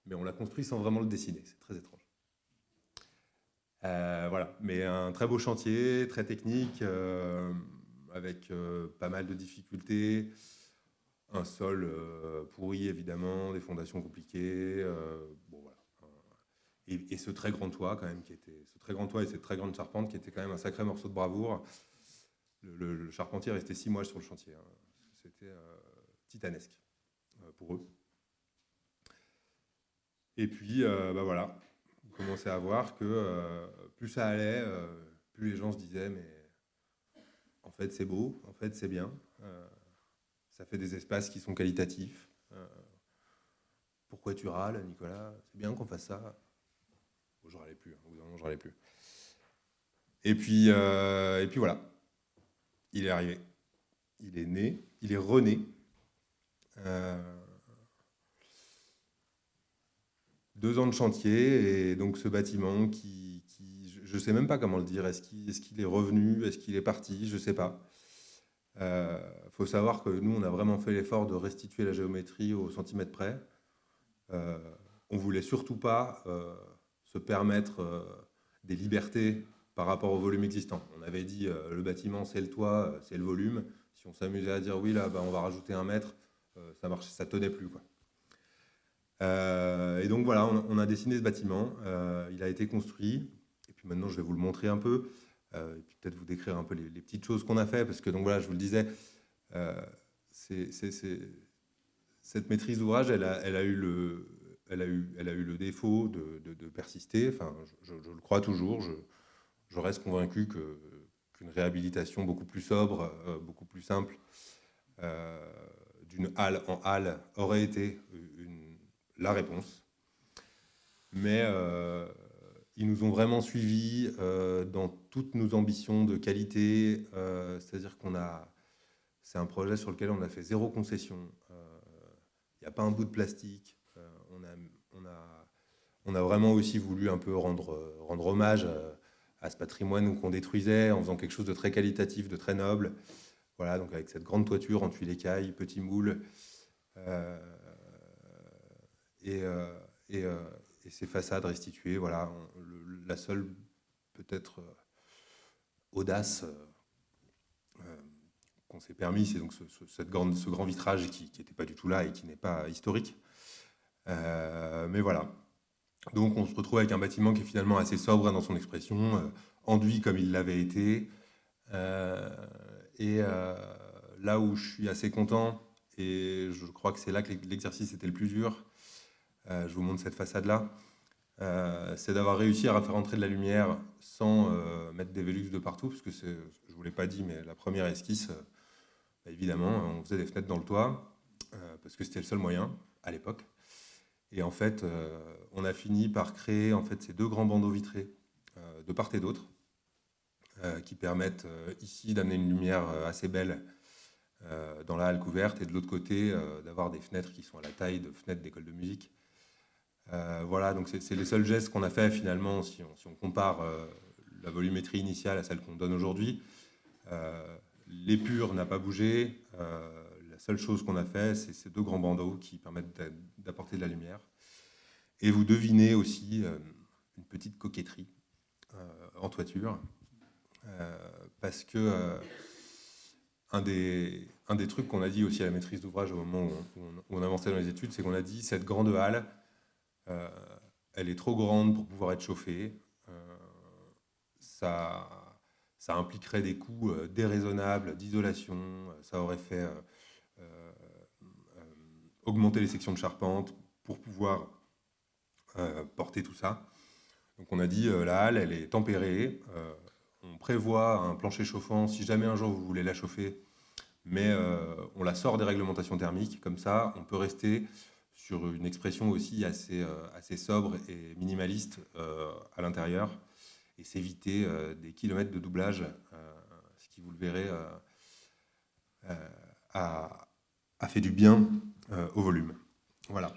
mais on l'a construit sans vraiment le dessiner, c'est très étrange. Voilà, mais un très beau chantier, très technique, avec pas mal de difficultés, un sol pourri évidemment, des fondations compliquées, bon voilà. Et ce très grand toit quand même, ce très grand toit et cette très grande charpente qui était quand même un sacré morceau de bravoure. Le charpentier est resté 6 mois sur le chantier, hein. C'était titanesque pour eux. Et puis, bah voilà, on commençait à voir que plus ça allait, plus les gens se disaient, mais en fait c'est beau, en fait c'est bien, ça fait des espaces qui sont qualitatifs. Pourquoi tu râles, Nicolas? C'est bien qu'on fasse ça. Bon, je râlais plus, hein, au bout d'un moment, je râlais plus. Et puis voilà, il est arrivé, il est né, il est rené. Euh, 2 ans de chantier et donc ce bâtiment je ne sais même pas comment le dire. Est-ce qu'il est revenu? Est-ce qu'il est parti? Je ne sais pas. Il faut savoir que nous, on a vraiment fait l'effort de restituer la géométrie au centimètre près. Euh, on ne voulait surtout pas se permettre des libertés par rapport au volume existant. On avait dit le bâtiment, c'est le toit, c'est le volume. Si on s'amusait à dire oui, là, bah, on va rajouter 1 mètre, ça marchait, ça tenait plus, quoi. Et donc voilà, on a dessiné ce bâtiment, il a été construit, et puis maintenant je vais vous le montrer un peu, et puis peut-être vous décrire un peu les petites choses qu'on a fait, parce que donc voilà, je vous le disais, euh, cette maîtrise d'ouvrage, elle a eu le défaut de persister, enfin je le crois toujours, je reste convaincu qu'une réhabilitation beaucoup plus sobre, beaucoup plus simple, euh, d'une halle en halle aurait été la réponse. Mais ils nous ont vraiment suivis dans toutes nos ambitions de qualité. C'est-à-dire c'est un projet sur lequel on a fait 0 concession. Il n'y a pas un bout de plastique. On a vraiment aussi voulu un peu rendre hommage à ce patrimoine qu'on détruisait en faisant quelque chose de très qualitatif, de très noble. Voilà, donc avec cette grande toiture en tuiles écailles, petits moules. Euh, et, euh, et, euh, et ces façades restituées, voilà, la seule peut-être audace qu'on s'est permis, c'est donc ce grand vitrage qui n'était pas du tout là et qui n'est pas historique. Mais voilà. Donc on se retrouve avec un bâtiment qui est finalement assez sobre dans son expression, enduit comme il l'avait été. Euh, et là où je suis assez content, et je crois que c'est là que l'exercice était le plus dur, je vous montre cette façade-là. C'est d'avoir réussi à faire entrer de la lumière sans mettre des Velux de partout, parce que je ne vous l'ai pas dit, mais la première esquisse, bah, évidemment, on faisait des fenêtres dans le toit, parce que c'était le seul moyen à l'époque. Et en fait, on a fini par créer en fait, ces 2 grands bandeaux vitrés de part et d'autre, qui permettent ici d'amener une lumière assez belle dans la halle couverte, et de l'autre côté, d'avoir des fenêtres qui sont à la taille de fenêtres d'école de musique. Voilà, donc c'est les seuls gestes qu'on a fait finalement, si on compare la volumétrie initiale à celle qu'on donne aujourd'hui. L'épure n'a pas bougé. La seule chose qu'on a fait, c'est ces 2 grands bandeaux qui permettent d'apporter de la lumière. Et vous devinez aussi une petite coquetterie en toiture, parce que un des trucs qu'on a dit aussi à la maîtrise d'ouvrage au moment où on avançait dans les études, c'est qu'on a dit cette grande halle, euh, elle est trop grande pour pouvoir être chauffée. Ça, ça impliquerait des coûts déraisonnables d'isolation. Ça aurait fait augmenter les sections de charpente pour pouvoir porter tout ça. Donc on a dit la halle, elle est tempérée. On prévoit un plancher chauffant si jamais un jour vous voulez la chauffer, mais on la sort des réglementations thermiques. Comme ça, on peut rester sur une expression aussi assez sobre et minimaliste à l'intérieur et s'éviter des kilomètres de doublage, ce qui, vous le verrez, a, a fait du bien au volume. Voilà.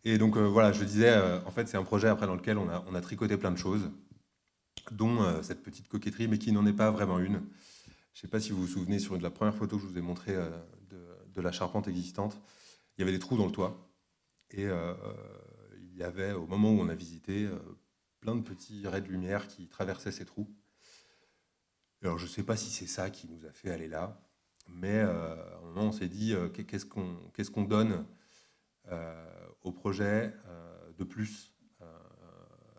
Et donc voilà, je disais, en fait, c'est un projet après dans lequel on a tricoté plein de choses, dont cette petite coquetterie, mais qui n'en est pas vraiment une. Je ne sais pas si vous vous souvenez, sur la première photo que je vous ai montrée de la charpente existante, il y avait des trous dans le toit. Et il y avait, au moment où on a visité, plein de petits raies de lumière qui traversaient ces trous. Alors, je ne sais pas si c'est ça qui nous a fait aller là, mais à un moment, on s'est dit, qu'est-ce qu'on donne au projet de plus,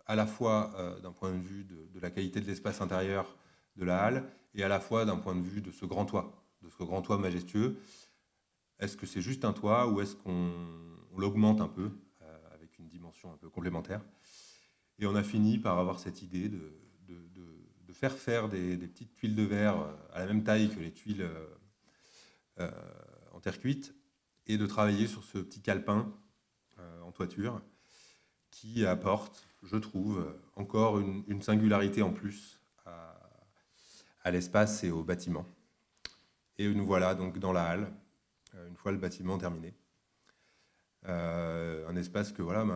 à la fois d'un point de vue de la qualité de l'espace intérieur de la halle, et à la fois d'un point de vue de ce grand toit majestueux. Est-ce que c'est juste un toit ou est-ce qu'on l'augmente un peu avec une dimension un peu complémentaire? Et on a fini par avoir cette idée de faire des petites tuiles de verre à la même taille que les tuiles euh, en terre cuite et de travailler sur ce petit calepin en toiture qui apporte, je trouve, encore une singularité en plus à l'espace et au bâtiment. Et nous voilà donc dans la halle, une fois le bâtiment terminé. Un espace que, voilà,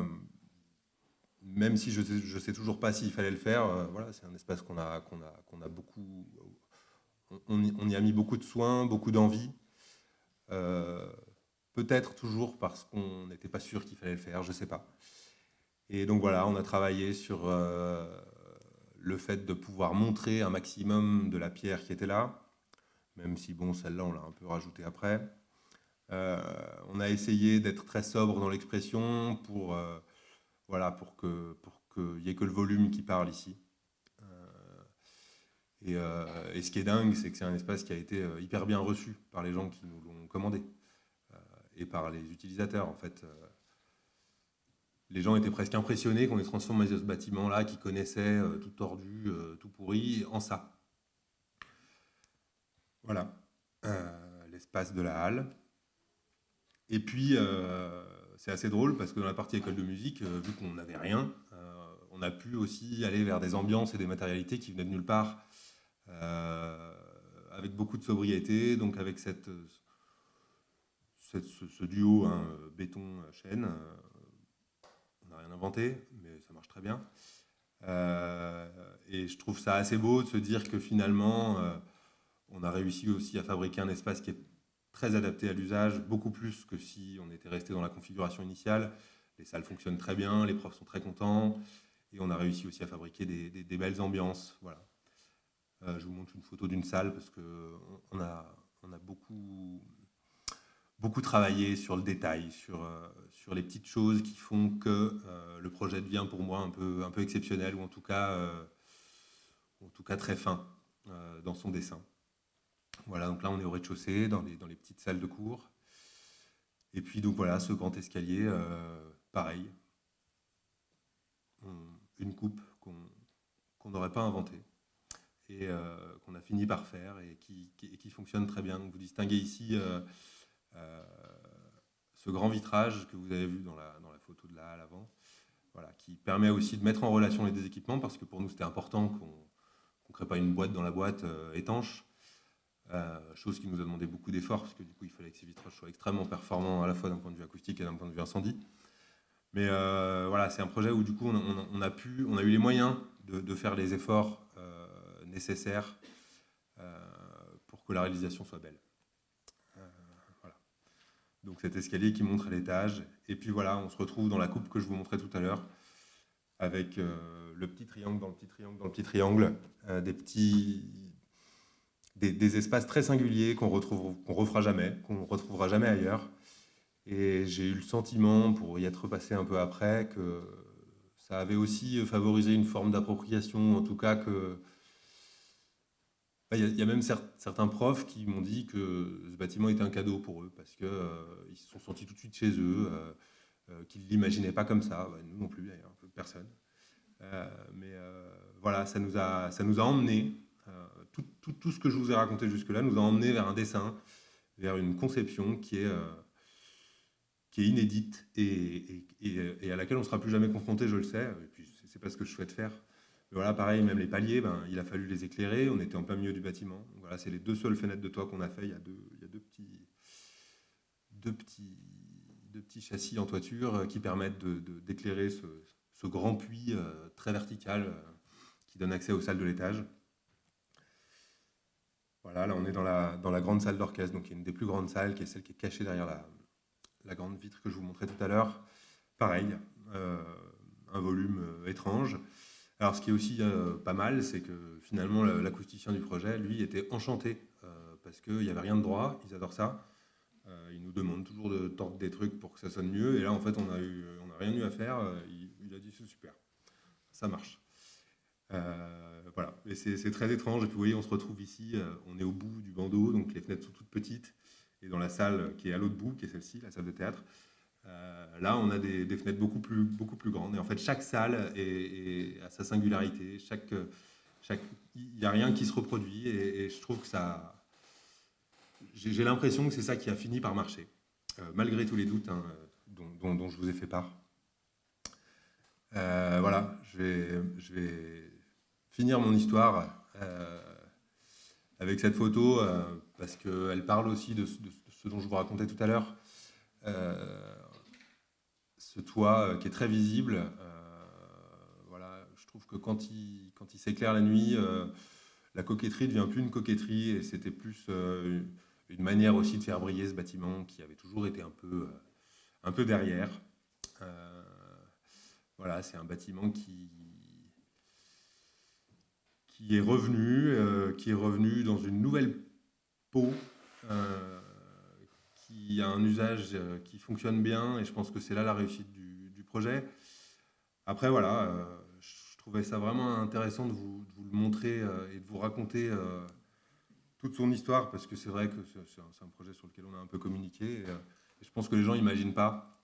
même si je ne sais toujours pas s'il fallait le faire, voilà, c'est un espace qu'on a beaucoup. On y a mis beaucoup de soins, beaucoup d'envie. Peut-être toujours parce qu'on n'était pas sûr qu'il fallait le faire, je ne sais pas. Et donc voilà, on a travaillé sur le fait de pouvoir montrer un maximum de la pierre qui était là, même si, bon, celle-là, on l'a un peu rajoutée après. On a essayé d'être très sobre dans l'expression voilà, pour qu'il n'y ait que le volume qui parle ici. Et ce qui est dingue, c'est que c'est un espace qui a été hyper bien reçu par les gens qui nous l'ont commandé et par les utilisateurs. En fait, les gens étaient presque impressionnés qu'on ait transformé ce bâtiment-là, qu'ils connaissaient tout tordu, tout pourri, en ça. Voilà, l'espace de la halle. Et puis, c'est assez drôle parce que dans la partie école de musique, vu qu'on n'avait rien, on a pu aussi aller vers des ambiances et des matérialités qui venaient de nulle part, avec beaucoup de sobriété, donc avec ce duo hein, béton-chêne. On n'a rien inventé, mais ça marche très bien. Et je trouve ça assez beau de se dire que finalement, on a réussi aussi à fabriquer un espace qui est très adapté à l'usage, beaucoup plus que si on était resté dans la configuration initiale. Les salles fonctionnent très bien, les profs sont très contents, et on a réussi aussi à fabriquer des belles ambiances. Voilà. Je vous montre une photo d'une salle parce qu'on a beaucoup travaillé sur le détail, sur les petites choses qui font que le projet devient pour moi un peu exceptionnel, ou en tout cas très fin dans son dessin. Voilà, donc là on est au rez-de-chaussée, dans les petites salles de cours. Et puis donc voilà, ce grand escalier, pareil, une coupe qu'on n'aurait pas inventée et qu'on a fini par faire et qui fonctionne très bien. Donc vous distinguez ici ce grand vitrage que vous avez vu dans la photo de là à l'avant, voilà, qui permet aussi de mettre en relation les deux équipements, parce que pour nous c'était important qu'on ne crée pas une boîte dans la boîte étanche. Chose qui nous a demandé beaucoup d'efforts, parce que du coup il fallait que ces vitrages soient extrêmement performants à la fois d'un point de vue acoustique et d'un point de vue incendie. Mais voilà, c'est un projet où du coup on a eu les moyens de faire les efforts nécessaires pour que la réalisation soit belle. Voilà. Donc cet escalier qui montre à l'étage, et puis voilà, on se retrouve dans la coupe que je vous montrais tout à l'heure, avec le petit triangle dans le petit triangle dans le petit triangle, des espaces très singuliers qu'on refera jamais, qu'on retrouvera jamais ailleurs. Et j'ai eu le sentiment, pour y être passé un peu après, que ça avait aussi favorisé une forme d'appropriation, en tout cas que... Il y a même certains profs qui m'ont dit que ce bâtiment était un cadeau pour eux, parce qu'ils se sont sentis tout de suite chez eux, qu'ils ne l'imaginaient pas comme ça. Nous non plus, d'ailleurs, personne. Mais voilà, ça nous a emmenés. Tout ce que je vous ai raconté jusque-là nous a emmenés vers un dessin vers une conception qui est inédite et à laquelle on ne sera plus jamais confronté, je le sais, et puis c'est pas ce que je souhaite faire. Mais voilà, pareil, même les paliers, il a fallu les éclairer, on était en plein milieu du bâtiment. Donc voilà, c'est les 2 seules fenêtres de toit qu'on a fait, il y a deux petits châssis en toiture qui permettent d'éclairer ce grand puits très vertical qui donne accès aux salles de l'étage. Voilà, là on est dans la grande salle d'orchestre, donc il y a une des plus grandes salles, qui est celle qui est cachée derrière la grande vitre que je vous montrais tout à l'heure. Pareil, un volume étrange. Alors ce qui est aussi pas mal, c'est que finalement l'acousticien du projet, lui, était enchanté parce qu'il n'y avait rien de droit, ils adorent ça. Ils nous demandent toujours de tordre des trucs pour que ça sonne mieux, et là en fait on n'a rien eu à faire, il a dit c'est super, ça marche. Voilà, et c'est très étrange. Et puis vous voyez, on se retrouve ici, on est au bout du bandeau, donc les fenêtres sont toutes petites. Et dans la salle qui est à l'autre bout, qui est celle-ci, la salle de théâtre, là on a des fenêtres beaucoup plus grandes. Et en fait, chaque salle a sa singularité. Il n'y a rien qui se reproduit. Et je trouve que ça. J'ai l'impression que c'est ça qui a fini par marcher, malgré tous les doutes dont je vous ai fait part. Voilà, je vais finir mon histoire avec cette photo parce qu'elle parle aussi de ce dont je vous racontais tout à l'heure. Ce toit qui est très visible. Voilà, je trouve que quand il s'éclaire la nuit, la coquetterie ne devient plus une coquetterie et c'était plus une manière aussi de faire briller ce bâtiment qui avait toujours été un peu derrière. Voilà, c'est un bâtiment qui est revenu dans une nouvelle peau, qui a un usage qui fonctionne bien, et je pense que c'est là la réussite du projet. Après, voilà, je trouvais ça vraiment intéressant de vous le montrer et de vous raconter toute son histoire, parce que c'est vrai que c'est un projet sur lequel on a un peu communiqué, et je pense que les gens n'imaginent pas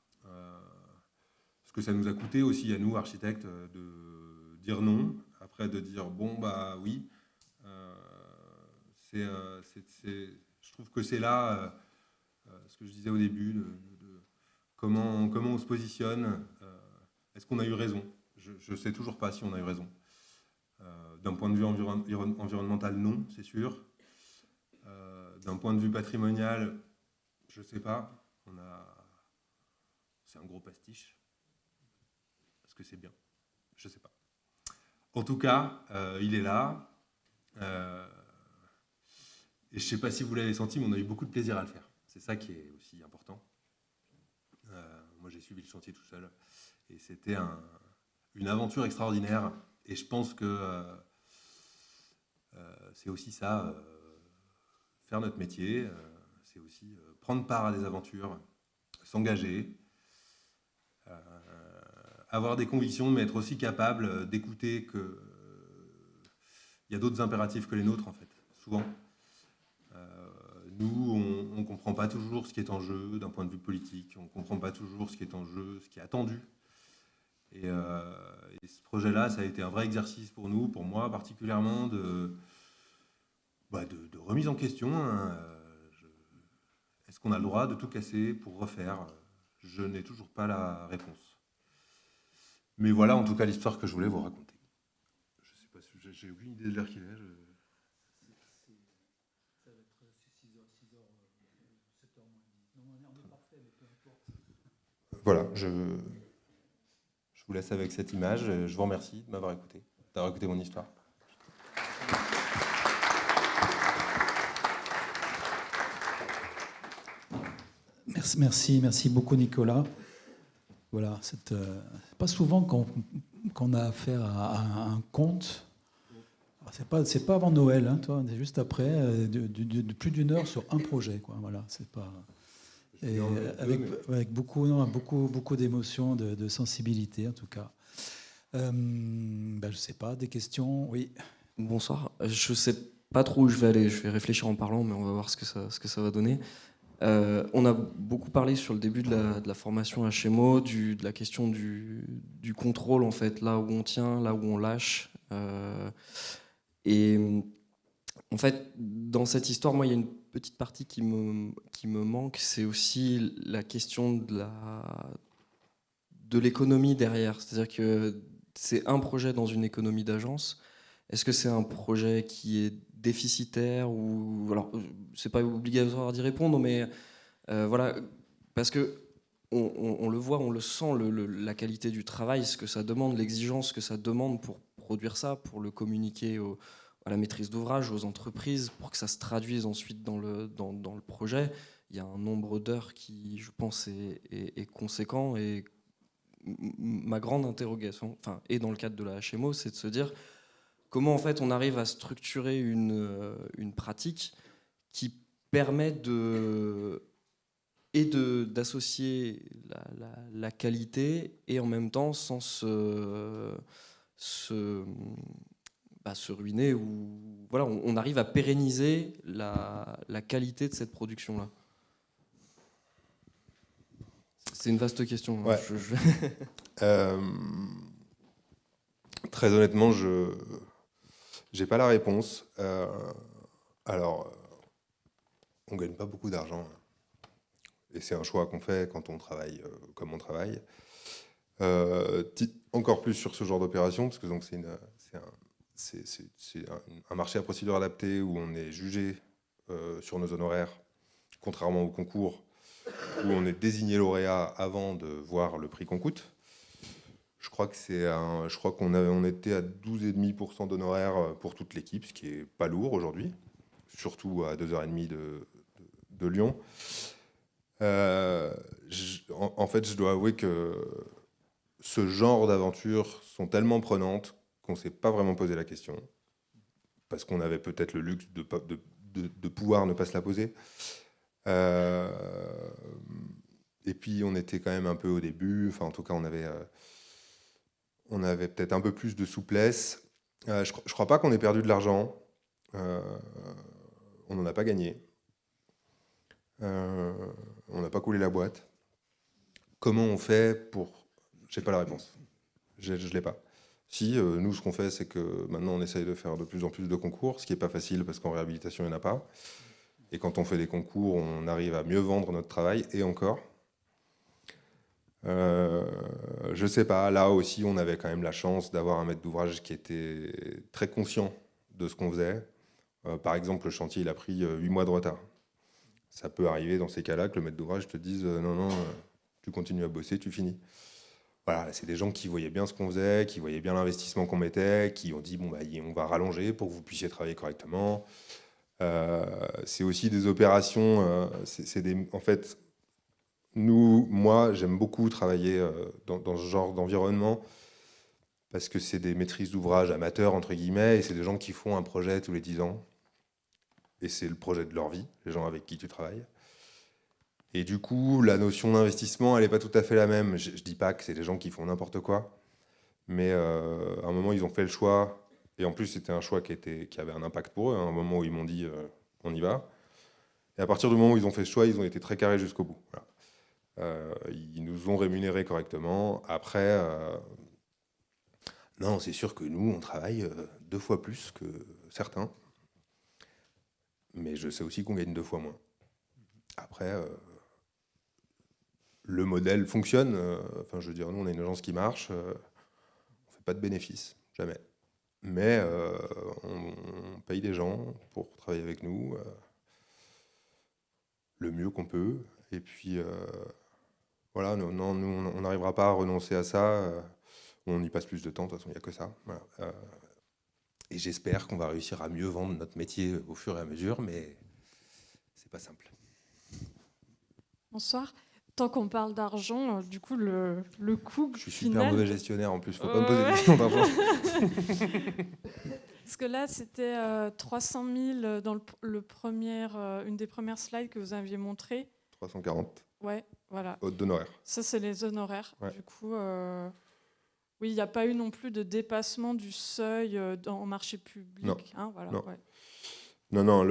ce que ça nous a coûté aussi à nous, architectes, de dire non, après de dire bon, bah oui. Je trouve que c'est là ce que je disais au début, comment on se positionne. Est-ce qu'on a eu raison? Je ne sais toujours pas si on a eu raison. D'un point de vue environnemental, non, c'est sûr. D'un point de vue patrimonial, je ne sais pas. C'est un gros pastiche. Est-ce que c'est bien? Je ne sais pas. En tout cas, il est là. Et je ne sais pas si vous l'avez senti, mais on a eu beaucoup de plaisir à le faire. C'est ça qui est aussi important. Moi, j'ai suivi le chantier tout seul. Et c'était une aventure extraordinaire. Et je pense que c'est aussi ça, faire notre métier. C'est aussi prendre part à des aventures, s'engager, avoir des convictions, mais être aussi capable d'écouter qu'il y a d'autres impératifs que les nôtres, en fait, souvent. Nous, on ne comprend pas toujours ce qui est en jeu d'un point de vue politique, on ne comprend pas toujours ce qui est en jeu, ce qui est attendu. Et ce projet-là, ça a été un vrai exercice pour nous, pour moi particulièrement, de remise en question. Est-ce qu'on a le droit de tout casser pour refaire? Je n'ai toujours pas la réponse. Mais voilà en tout cas l'histoire que je voulais vous raconter. Je ne sais pas si j'ai aucune idée de l'heure qu'il est. Voilà, je vous laisse avec cette image. Je vous remercie de m'avoir écouté, d'avoir écouté mon histoire. Merci beaucoup Nicolas. Voilà, c'est pas souvent qu'on a affaire à un conte. C'est pas avant Noël, hein, toi, c'est juste après, de plus d'une heure sur un projet, quoi. Voilà, c'est pas. Et avec beaucoup d'émotions, de sensibilité en tout cas. Je sais pas, des questions? Oui. Bonsoir. Je sais pas trop où je vais aller. Je vais réfléchir en parlant, mais on va voir ce que ça va donner. On a beaucoup parlé sur le début de la formation HMO, de la question du contrôle, en fait, là où on tient, là où on lâche. Et En fait, dans cette histoire, moi, il y a une petite partie qui me manque, c'est aussi la question de l'économie derrière. C'est-à-dire que c'est un projet dans une économie d'agence. Est-ce que c'est un projet qui est déficitaire ou alors c'est pas obligatoire d'y répondre, mais voilà, parce que on le voit, on le sent, la qualité du travail, ce que ça demande, l'exigence que ça demande pour produire ça, pour le communiquer à la maîtrise d'ouvrage, aux entreprises, pour que ça se traduise ensuite dans le projet. Il y a un nombre d'heures qui, je pense, est conséquent. Et ma grande interrogation, enfin, et dans le cadre de la HMO, c'est de se dire comment en fait on arrive à structurer une pratique qui permet d'associer la qualité et en même temps sans se ruiner, ou voilà, on arrive à pérenniser la qualité de cette production là. C'est une vaste question. Ouais. Très honnêtement, je n'ai pas la réponse. Alors, on gagne pas beaucoup d'argent. Et c'est un choix qu'on fait quand on travaille comme on travaille. Encore plus sur ce genre d'opération, parce que donc c'est un marché à procédure adaptée où on est jugé sur nos honoraires, contrairement au concours où on est désigné lauréat avant de voir le prix qu'on coûte. Je crois qu'on était à 12,5% d'honoraires pour toute l'équipe, ce qui est pas lourd aujourd'hui, surtout à 2h30 de Lyon. En fait, je dois avouer que ce genre d'aventures sont tellement prenantes qu'on ne s'est pas vraiment posé la question, parce qu'on avait peut-être le luxe de pouvoir ne pas se la poser. Et puis on était quand même un peu au début, enfin en tout cas on avait peut-être un peu plus de souplesse. Je crois pas qu'on ait perdu de l'argent, on n'en a pas gagné, on n'a pas coulé la boîte. Comment on fait pour... J'ai pas la réponse, je l'ai pas. Si, nous ce qu'on fait c'est que maintenant on essaye de faire de plus en plus de concours, ce qui est pas facile parce qu'en réhabilitation il n'y en a pas. Et quand on fait des concours, on arrive à mieux vendre notre travail, et encore. Je sais pas, là aussi, on avait quand même la chance d'avoir un maître d'ouvrage qui était très conscient de ce qu'on faisait. Par exemple, le chantier, il a pris 8 mois de retard. Ça peut arriver dans ces cas-là que le maître d'ouvrage te dise non, tu continues à bosser, tu finis. Voilà, c'est des gens qui voyaient bien ce qu'on faisait, qui voyaient bien l'investissement qu'on mettait, qui ont dit bon, bah, on va rallonger pour que vous puissiez travailler correctement. C'est aussi des opérations, en fait, moi, j'aime beaucoup travailler dans ce genre d'environnement parce que c'est des maîtrises d'ouvrage amateurs, entre guillemets, et c'est des gens qui font un projet tous les 10 ans. Et c'est le projet de leur vie, les gens avec qui tu travailles. Et du coup, la notion d'investissement, elle n'est pas tout à fait la même. Je ne dis pas que c'est des gens qui font n'importe quoi, mais à un moment, ils ont fait le choix. Et en plus, c'était un choix qui avait un impact pour eux, hein, à un moment où ils m'ont dit on y va. Et à partir du moment où ils ont fait ce choix, ils ont été très carrés jusqu'au bout. Voilà. Ils nous ont rémunérés correctement. Après, non, c'est sûr que nous, on travaille 2 fois plus que certains. Mais je sais aussi qu'on gagne 2 fois moins. Après, le modèle fonctionne. Enfin, je veux dire, nous, on est une agence qui marche. On ne fait pas de bénéfices, jamais. Mais on paye des gens pour travailler avec nous le mieux qu'on peut. Et puis, voilà, nous, on n'arrivera pas à renoncer à ça. On y passe plus de temps, de toute façon, il n'y a que ça. Voilà. Et j'espère qu'on va réussir à mieux vendre notre métier au fur et à mesure, mais c'est pas simple. Bonsoir. Tant qu'on parle d'argent, du coup, le coût final... Je suis super mauvais gestionnaire en plus, faut pas me poser des questions d'argent. Parce que là, c'était 300 000 dans une des premières slides que vous aviez montré. 340. Ouais, voilà. Haute d'honoraires. Ça, c'est les honoraires. Ouais. Du coup, oui, il n'y a pas eu non plus de dépassement du seuil en marché public. Non. Hein, voilà, Non. ouais. Non,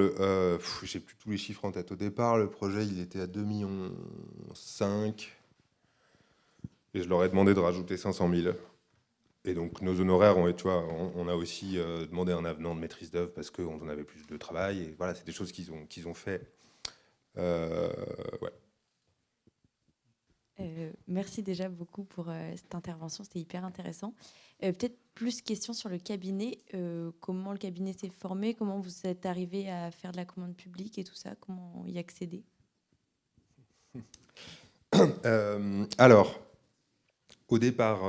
j'ai plus tous les chiffres en tête. Au départ, le projet, il était à 2,5 millions. Et je leur ai demandé de rajouter 500 000. Et donc nos honoraires, tu vois, on a aussi demandé un avenant de maîtrise d'œuvre parce qu'on en avait plus de travail. Et voilà, c'est des choses qu'ils ont fait. Ouais. Merci déjà beaucoup pour cette intervention, c'était hyper intéressant. Peut-être plus question sur le cabinet, comment le cabinet s'est formé, comment vous êtes arrivé à faire de la commande publique et tout ça, comment y accéder? Alors, au départ,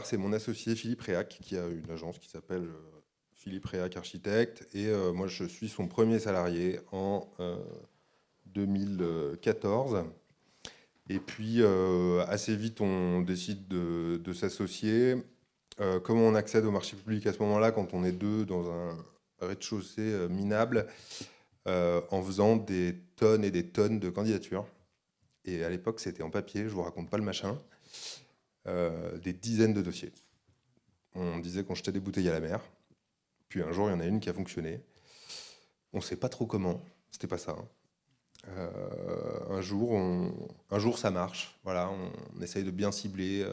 c'est mon associé Philippe Réac qui a une agence qui s'appelle Philippe Réac Architecte, et moi je suis son premier salarié en 2014. Et puis assez vite on décide de s'associer. Comment on accède au marché public à ce moment-là quand on est deux dans un rez-de-chaussée minable, en faisant des tonnes et des tonnes de candidatures. Et à l'époque c'était en papier, je vous raconte pas le machin. Des dizaines de dossiers. On disait qu'on jetait des bouteilles à la mer. Puis un jour, il y en a une qui a fonctionné. On ne sait pas trop comment. C'était pas ça. Un jour, ça marche. Voilà, on essaye de bien cibler.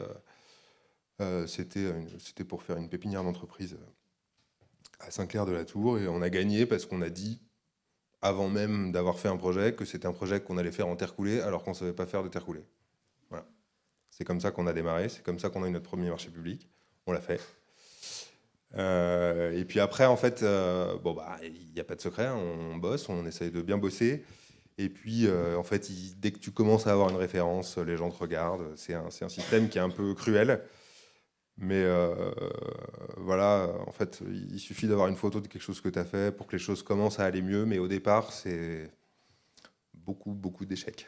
C'était pour faire une pépinière d'entreprise à Saint-Clair-de-la-Tour. Et on a gagné parce qu'on a dit, avant même d'avoir fait un projet, que c'était un projet qu'on allait faire en terre coulée, alors qu'on ne savait pas faire de terre coulée. Voilà. C'est comme ça qu'on a démarré, c'est comme ça qu'on a eu notre premier marché public. On l'a fait. Et puis après, en fait, il n'y a pas de secret, hein, on bosse, on essaye de bien bosser. Et puis, en fait, dès que tu commences à avoir une référence, les gens te regardent. C'est un système qui est un peu cruel. Mais voilà, en fait, il suffit d'avoir une photo de quelque chose que tu as fait pour que les choses commencent à aller mieux. Mais au départ, c'est beaucoup, beaucoup d'échecs.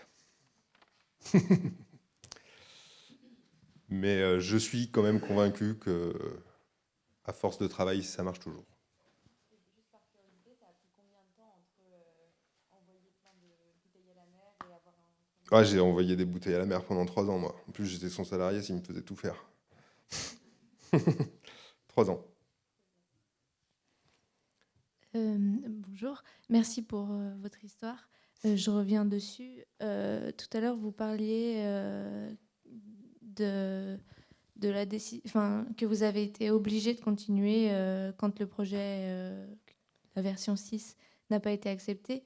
Mais je suis quand même convaincu que, à force de travail, ça marche toujours. Juste par curiosité, ça a pris combien de temps entre envoyer plein de bouteilles à la mer et avoir un... Ah, j'ai envoyé des bouteilles à la mer pendant 3 ans, moi. En plus, j'étais son salarié, s'il me faisait tout faire. 3 ans. Bonjour, merci pour votre histoire. Je reviens dessus. Tout à l'heure, vous parliez de la décision, que vous avez été obligé de continuer quand le projet, la version 6, n'a pas été accepté.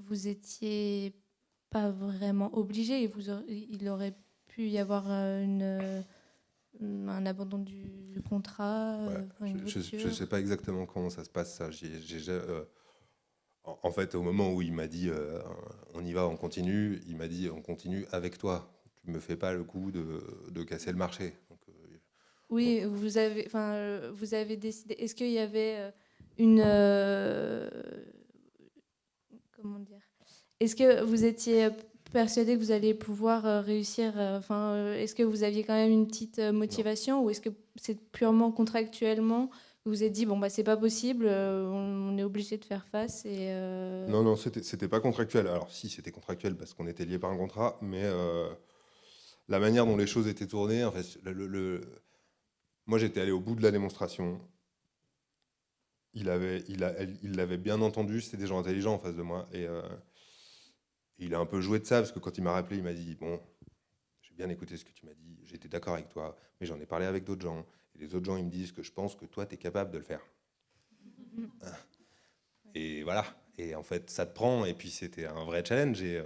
Vous étiez pas vraiment obligé. Il aurait pu y avoir un abandon du contrat. Ouais. Je ne sais pas exactement comment ça se passe, ça. En fait, au moment où il m'a dit on y va, on continue, il m'a dit on continue avec toi. Tu me fais pas le coup de casser le marché. Donc, oui, bon. vous avez décidé. Est-ce qu'il y avait comment dire? Est-ce que vous étiez persuadé que vous alliez pouvoir réussir? Est-ce que vous aviez quand même une petite motivation, ou est-ce que c'est purement contractuellement vous vous êtes dit bon bah c'est pas possible, on est obligé de faire face et Non, c'était pas contractuel. Alors si, c'était contractuel parce qu'on était liés par un contrat, mais la manière dont les choses étaient tournées, en fait, moi j'étais allé au bout de la démonstration. Il l'avait bien entendu, c'était des gens intelligents en face de moi, et il a un peu joué de ça parce que quand il m'a rappelé, il m'a dit bon, j'ai bien écouté ce que tu m'as dit, j'étais d'accord avec toi, mais j'en ai parlé avec d'autres gens, et les autres gens ils me disent que je pense que toi tu es capable de le faire. Et voilà. Et en fait, ça te prend. Et puis, c'était un vrai challenge. Et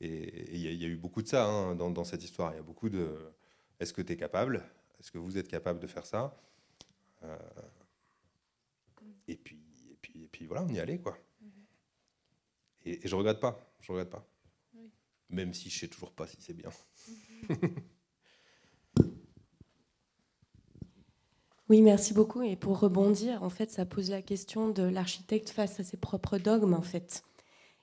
il y a eu beaucoup de ça hein, dans cette histoire. Il y a beaucoup de est-ce que tu es capable? Est-ce que vous êtes capable de faire ça? Et puis voilà, on y allait, quoi. Et je regrette pas. Je regrette pas. Oui. Même si je sais toujours pas si c'est bien. Oui, merci beaucoup. Et pour rebondir, en fait, ça pose la question de l'architecte face à ses propres dogmes, en fait,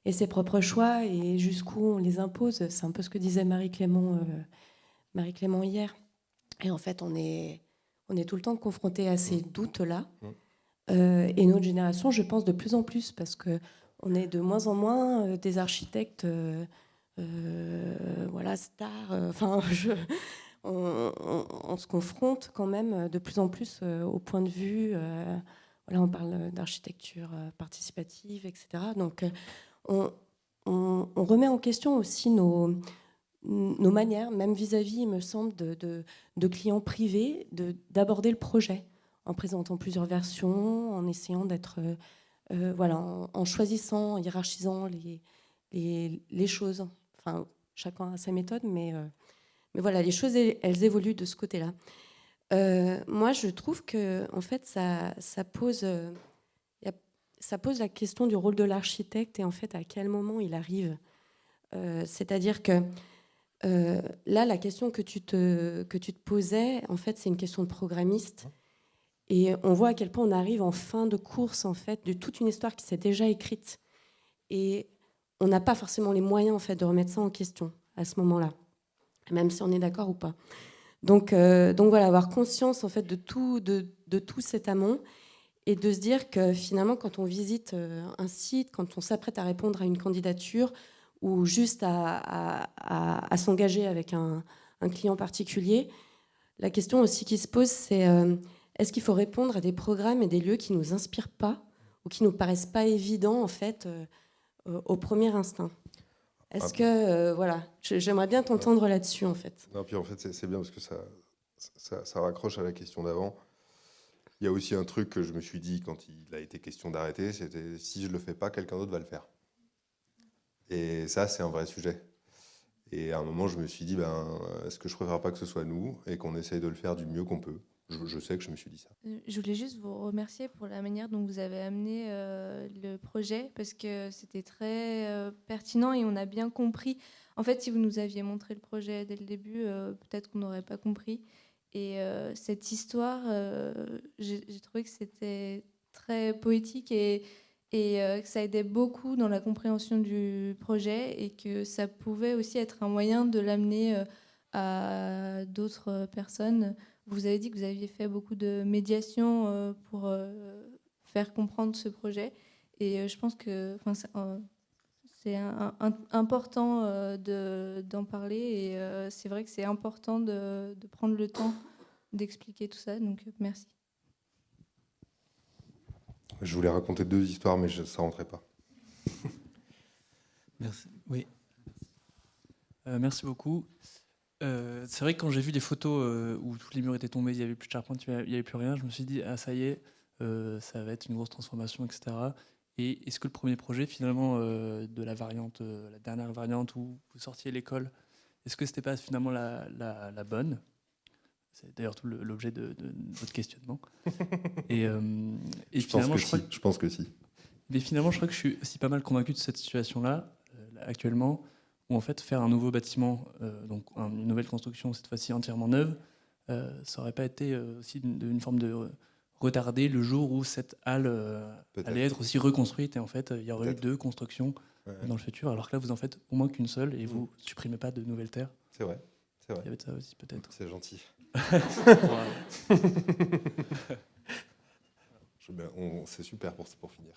et ses propres choix, et jusqu'où on les impose. C'est un peu ce que disait Marie-Clément hier. Et en fait, on est tout le temps confronté à ces doutes-là. Et notre génération, je pense, de plus en plus, parce qu'on est de moins en moins des architectes stars. On se confronte quand même de plus en plus au point de vue. On parle d'architecture participative, etc. Donc, on remet en question aussi nos manières, même vis-à-vis, il me semble, de clients privés, d'aborder le projet en présentant plusieurs versions, en essayant d'être, voilà, en choisissant, en hiérarchisant les choses. Enfin, chacun a sa méthode, mais voilà, les choses, elles évoluent de ce côté-là. Moi, je trouve que, en fait, ça pose la question du rôle de l'architecte et en fait à quel moment il arrive. C'est-à-dire que là, la question que tu te posais, en fait, c'est une question de programmiste. Et on voit à quel point on arrive en fin de course, en fait, de toute une histoire qui s'est déjà écrite. Et on n'a pas forcément les moyens, en fait, de remettre ça en question à ce moment-là, même si on est d'accord ou pas. Donc voilà, avoir conscience, en fait, de tout cet amont et de se dire que finalement, quand on visite un site, quand on s'apprête à répondre à une candidature ou juste à s'engager avec un client particulier, la question aussi qui se pose, c'est est-ce qu'il faut répondre à des programmes et des lieux qui ne nous inspirent pas ou qui ne nous paraissent pas évidents en fait au premier instinct. Est-ce que voilà, j'aimerais bien t'entendre là-dessus en fait. Non, puis en fait c'est bien parce que ça raccroche à la question d'avant. Il y a aussi un truc que je me suis dit quand il a été question d'arrêter, c'était si je le fais pas, quelqu'un d'autre va le faire. Et ça, c'est un vrai sujet. Et à un moment, je me suis dit, est-ce que je préfère pas que ce soit nous et qu'on essaye de le faire du mieux qu'on peut. Je sais que je me suis dit ça. Je voulais juste vous remercier pour la manière dont vous avez amené le projet, parce que c'était très pertinent et on a bien compris. En fait, si vous nous aviez montré le projet dès le début, peut-être qu'on n'aurait pas compris. Et cette histoire, j'ai trouvé que c'était très poétique et que ça aidait beaucoup dans la compréhension du projet et que ça pouvait aussi être un moyen de l'amener à d'autres personnes. Vous avez dit que vous aviez fait beaucoup de médiation pour faire comprendre ce projet et je pense que c'est important d'en parler et c'est vrai que c'est important de prendre le temps d'expliquer tout ça, donc merci. Je voulais raconter 2 histoires, mais ça rentrait pas. Merci. Oui. Merci beaucoup. C'est vrai que quand j'ai vu les photos où tous les murs étaient tombés, il n'y avait plus de charpente, il n'y avait plus rien, je me suis dit, ah ça y est, ça va être une grosse transformation, etc. Et est-ce que le premier projet, finalement, de la variante, la dernière variante où vous sortiez l'école, est-ce que c'était pas finalement la bonne ? C'est d'ailleurs tout l'objet de votre questionnement. Et finalement, je pense que si. Mais finalement, je crois que je suis aussi pas mal convaincu de cette situation-là, actuellement, où en fait, faire un nouveau bâtiment, donc une nouvelle construction, cette fois-ci entièrement neuve, ça n'aurait pas été aussi une forme de retarder le jour où cette halle allait être aussi reconstruite. Et en fait, il y aurait eu 2 constructions dans le futur, alors que là, vous en faites au moins qu'une seule et vous ne supprimez pas de nouvelles terres. C'est vrai. Il y avait de ça aussi, peut-être. C'est gentil. C'est super pour finir.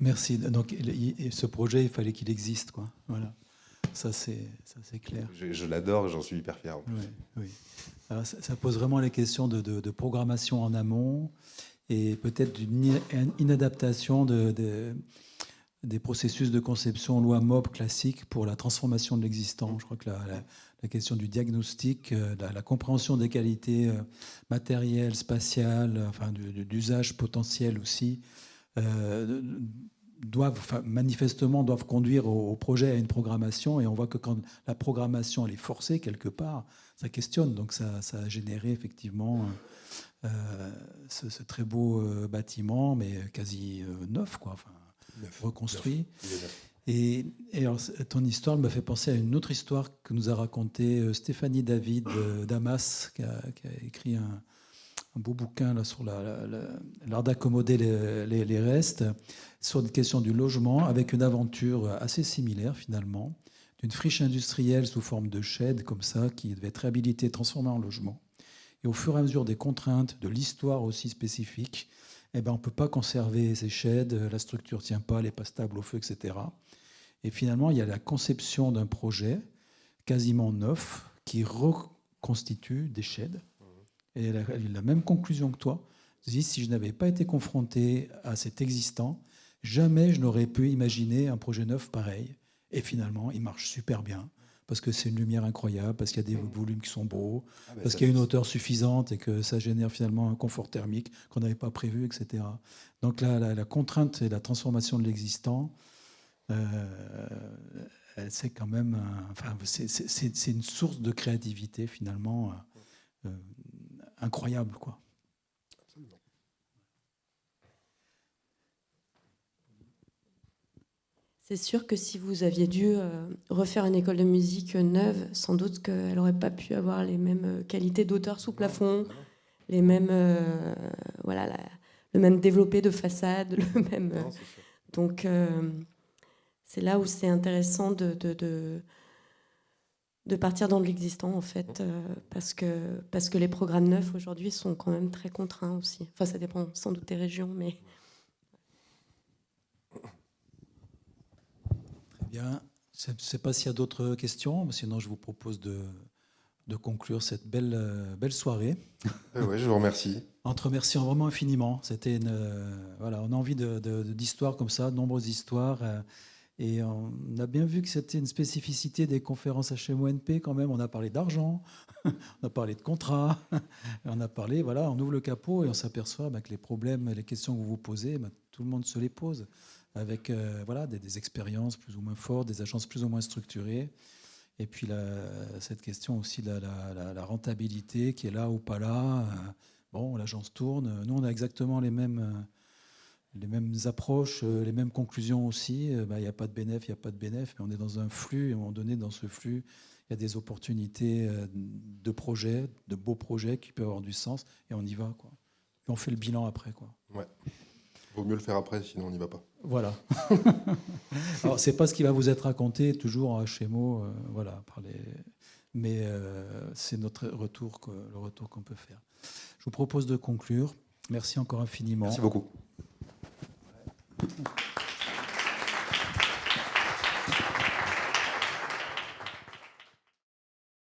Merci. Donc, ce projet, il fallait qu'il existe, quoi. Voilà. Ça, c'est clair. Je l'adore, j'en suis hyper fier. Oui. Alors, ça pose vraiment les questions de programmation en amont et peut-être d'une inadaptation des processus de conception loi MOB classique pour la transformation de l'existant. Je crois que la question du diagnostic, la compréhension des qualités matérielles, spatiales, enfin d'usage potentiel aussi, manifestement doivent conduire au projet à une programmation. Et on voit que quand la programmation elle est forcée quelque part, ça questionne. Donc ça a généré effectivement ce très beau bâtiment, mais quasi neuf, quoi. Enfin, reconstruit. Et alors, ton histoire me fait penser à une autre histoire que nous a racontée Stéphanie David Damas, qui a écrit un beau bouquin là, sur l'art d'accommoder les restes, sur une question du logement, avec une aventure assez similaire finalement, d'une friche industrielle sous forme de shed, comme ça, qui devait être réhabilitée, transformée en logement. Et au fur et à mesure des contraintes, de l'histoire aussi spécifique, on ne peut pas conserver ces sheds, la structure ne tient pas, elle n'est pas stable au feu, etc. Et finalement, il y a la conception d'un projet quasiment neuf qui reconstitue des sheds. Et elle a la même conclusion que toi. Si je n'avais pas été confronté à cet existant, Jamais je n'aurais pu imaginer un projet neuf pareil. Et finalement, il marche super bien. Parce que c'est une lumière incroyable, parce qu'il y a des volumes qui sont beaux, parce qu'il y a une hauteur suffisante et que ça génère finalement un confort thermique qu'on n'avait pas prévu, etc. Donc la contrainte et la transformation de l'existant, c'est quand même, c'est une source de créativité finalement incroyable, quoi. C'est sûr que si vous aviez dû refaire une école de musique neuve, sans doute qu'elle n'aurait pas pu avoir les mêmes qualités d'auteur sous plafond, les mêmes, le même développé de façade, le même. Donc c'est là où c'est intéressant de partir dans l'existant en fait, parce que les programmes neufs aujourd'hui sont quand même très contraints aussi. Enfin, ça dépend sans doute des régions, mais. Bien, je ne sais pas s'il y a d'autres questions, mais sinon je vous propose de conclure cette belle soirée. Ouais, je vous remercie. En te remerciant vraiment infiniment. C'était voilà, on a envie d'histoires comme ça, de nombreuses histoires. Et on a bien vu que c'était une spécificité des conférences HMONP quand même. On a parlé d'argent, on a parlé de contrats, on a parlé, voilà, on ouvre le capot et on s'aperçoit que les problèmes, les questions que vous vous posez, tout le monde se les pose, avec voilà, des expériences plus ou moins fortes, des agences plus ou moins structurées. Et puis cette question aussi de la rentabilité qui est là ou pas là. Bon, l'agence tourne. Nous, on a exactement les mêmes approches, les mêmes conclusions aussi. Il n'y a pas de bénéfice, il n'y a pas de bénéfice, mais on est dans un flux. Et à un moment donné, dans ce flux, il y a des opportunités de projets, de beaux projets qui peuvent avoir du sens. Et on y va, quoi. Et on fait le bilan après, quoi. Ouais. Vaut mieux le faire après, sinon on n'y va pas. Voilà. Alors, c'est pas ce qui va vous être raconté toujours en HMO, voilà, mais c'est notre retour, le retour qu'on peut faire. Je vous propose de conclure. Merci encore infiniment. Merci beaucoup. Ouais.